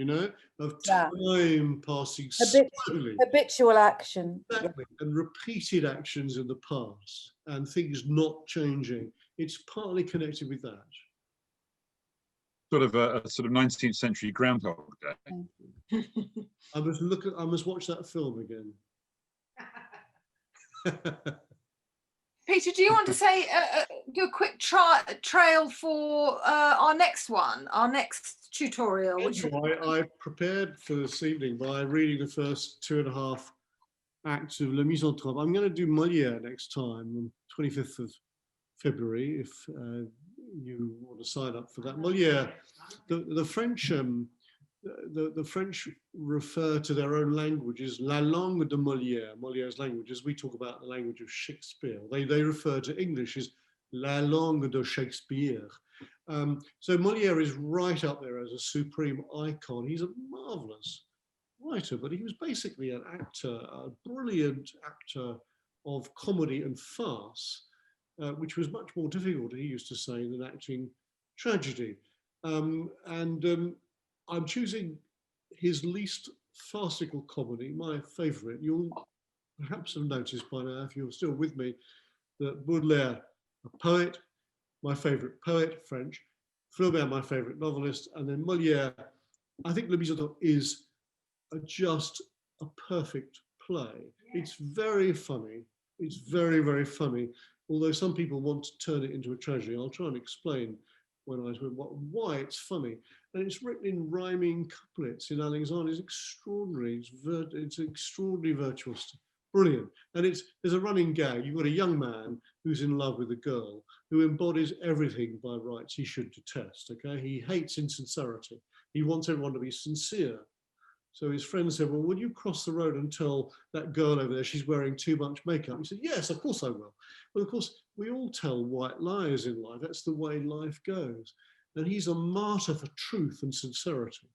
of time passing slowly. Habitual action. Exactly. Yeah. And repeated actions in the past and things not changing. It's partly connected with that. Sort of a sort of 19th century Groundhog Day. I must watch that film again. Peter, do you want to say do a quick trail for our next one, our next tutorial? Which I prepared for this evening by reading the first 2.5 acts of La Mise en Train. I'm going to do Molière next time on 25th of February, if you want to sign up for that. Molière, the French. The French refer to their own language as la langue de Molière, Molière's language, as we talk about the language of Shakespeare. They refer to English as la langue de Shakespeare. So Molière is right up there as a supreme icon. He's a marvelous writer, but he was basically an actor, a brilliant actor of comedy and farce, which was much more difficult, he used to say, than acting tragedy. I'm choosing his least farcical comedy, my favourite. You'll perhaps have noticed by now, if you're still with me, that Baudelaire, a poet, my favourite poet, French, Flaubert, my favourite novelist, and then Molière. I think Le Misérable is just a perfect play. It's very funny. It's very, very funny. Although some people want to turn it into a tragedy. I'll try and explain why it's funny. And it's written in rhyming couplets in Alexandre. It's extraordinary. It's extraordinarily virtuous. Brilliant. And there's a running gag. You've got a young man who's in love with a girl who embodies everything by rights he should detest. Okay, he hates insincerity. He wants everyone to be sincere. So his friend said, well, will you cross the road and tell that girl over there she's wearing too much makeup? He said, yes, of course I will. Well, of course, we all tell white lies in life. That's the way life goes. And he's a martyr for truth and sincerity.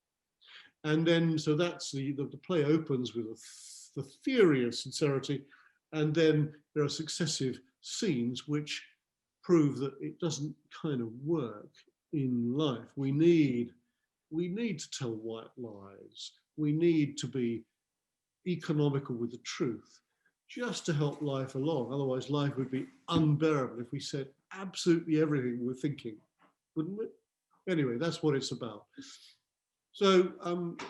And then, so that's the play opens with the theory of sincerity. And then there are successive scenes which prove that it doesn't kind of work in life. We need to tell white lies. We need to be economical with the truth just to help life along. Otherwise, life would be unbearable if we said absolutely everything we were thinking, wouldn't it? Anyway, that's what it's about. So,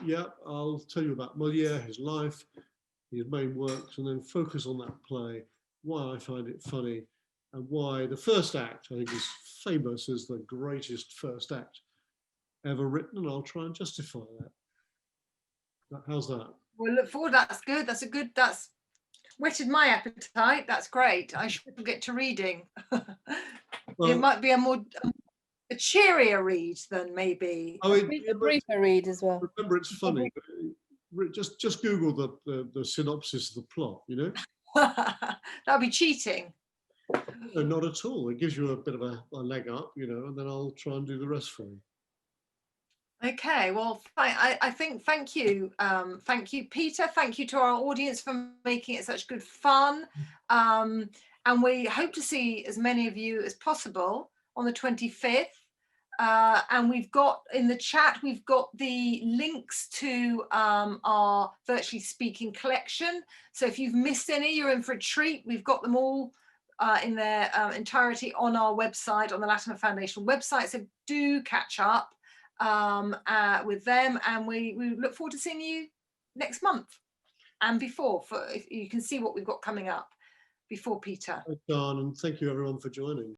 yeah, I'll tell you about Molière, his life, his main works, and then focus on that play. why I find it funny, and why the first act, I think, is famous as the greatest first act ever written, and I'll try and justify that. How's that? Well, look forward. That's good. That's whetted my appetite. That's great. I should get to reading. Well, it might be a cheerier read than maybe. I mean, A briefer read as well. remember, it's funny. Just Google the synopsis of the plot. You know. That'd be cheating. No, not at all. It gives you a bit of a leg up, you know, and then I'll try and do the rest for you. Okay, well, I think thank you, Peter. Thank you to our audience for making it such good fun, and we hope to see as many of you as possible on the 25th. And we've got in the chat, we've got the links to our Virtually Speaking collection. So if you've missed any, you're in for a treat. We've got them all in their entirety on our website, on the Latimer Foundation website. So do catch up with them, and we look forward to seeing you next month and before. If you can see what we've got coming up before Peter. Thanks, John, and thank you everyone for joining.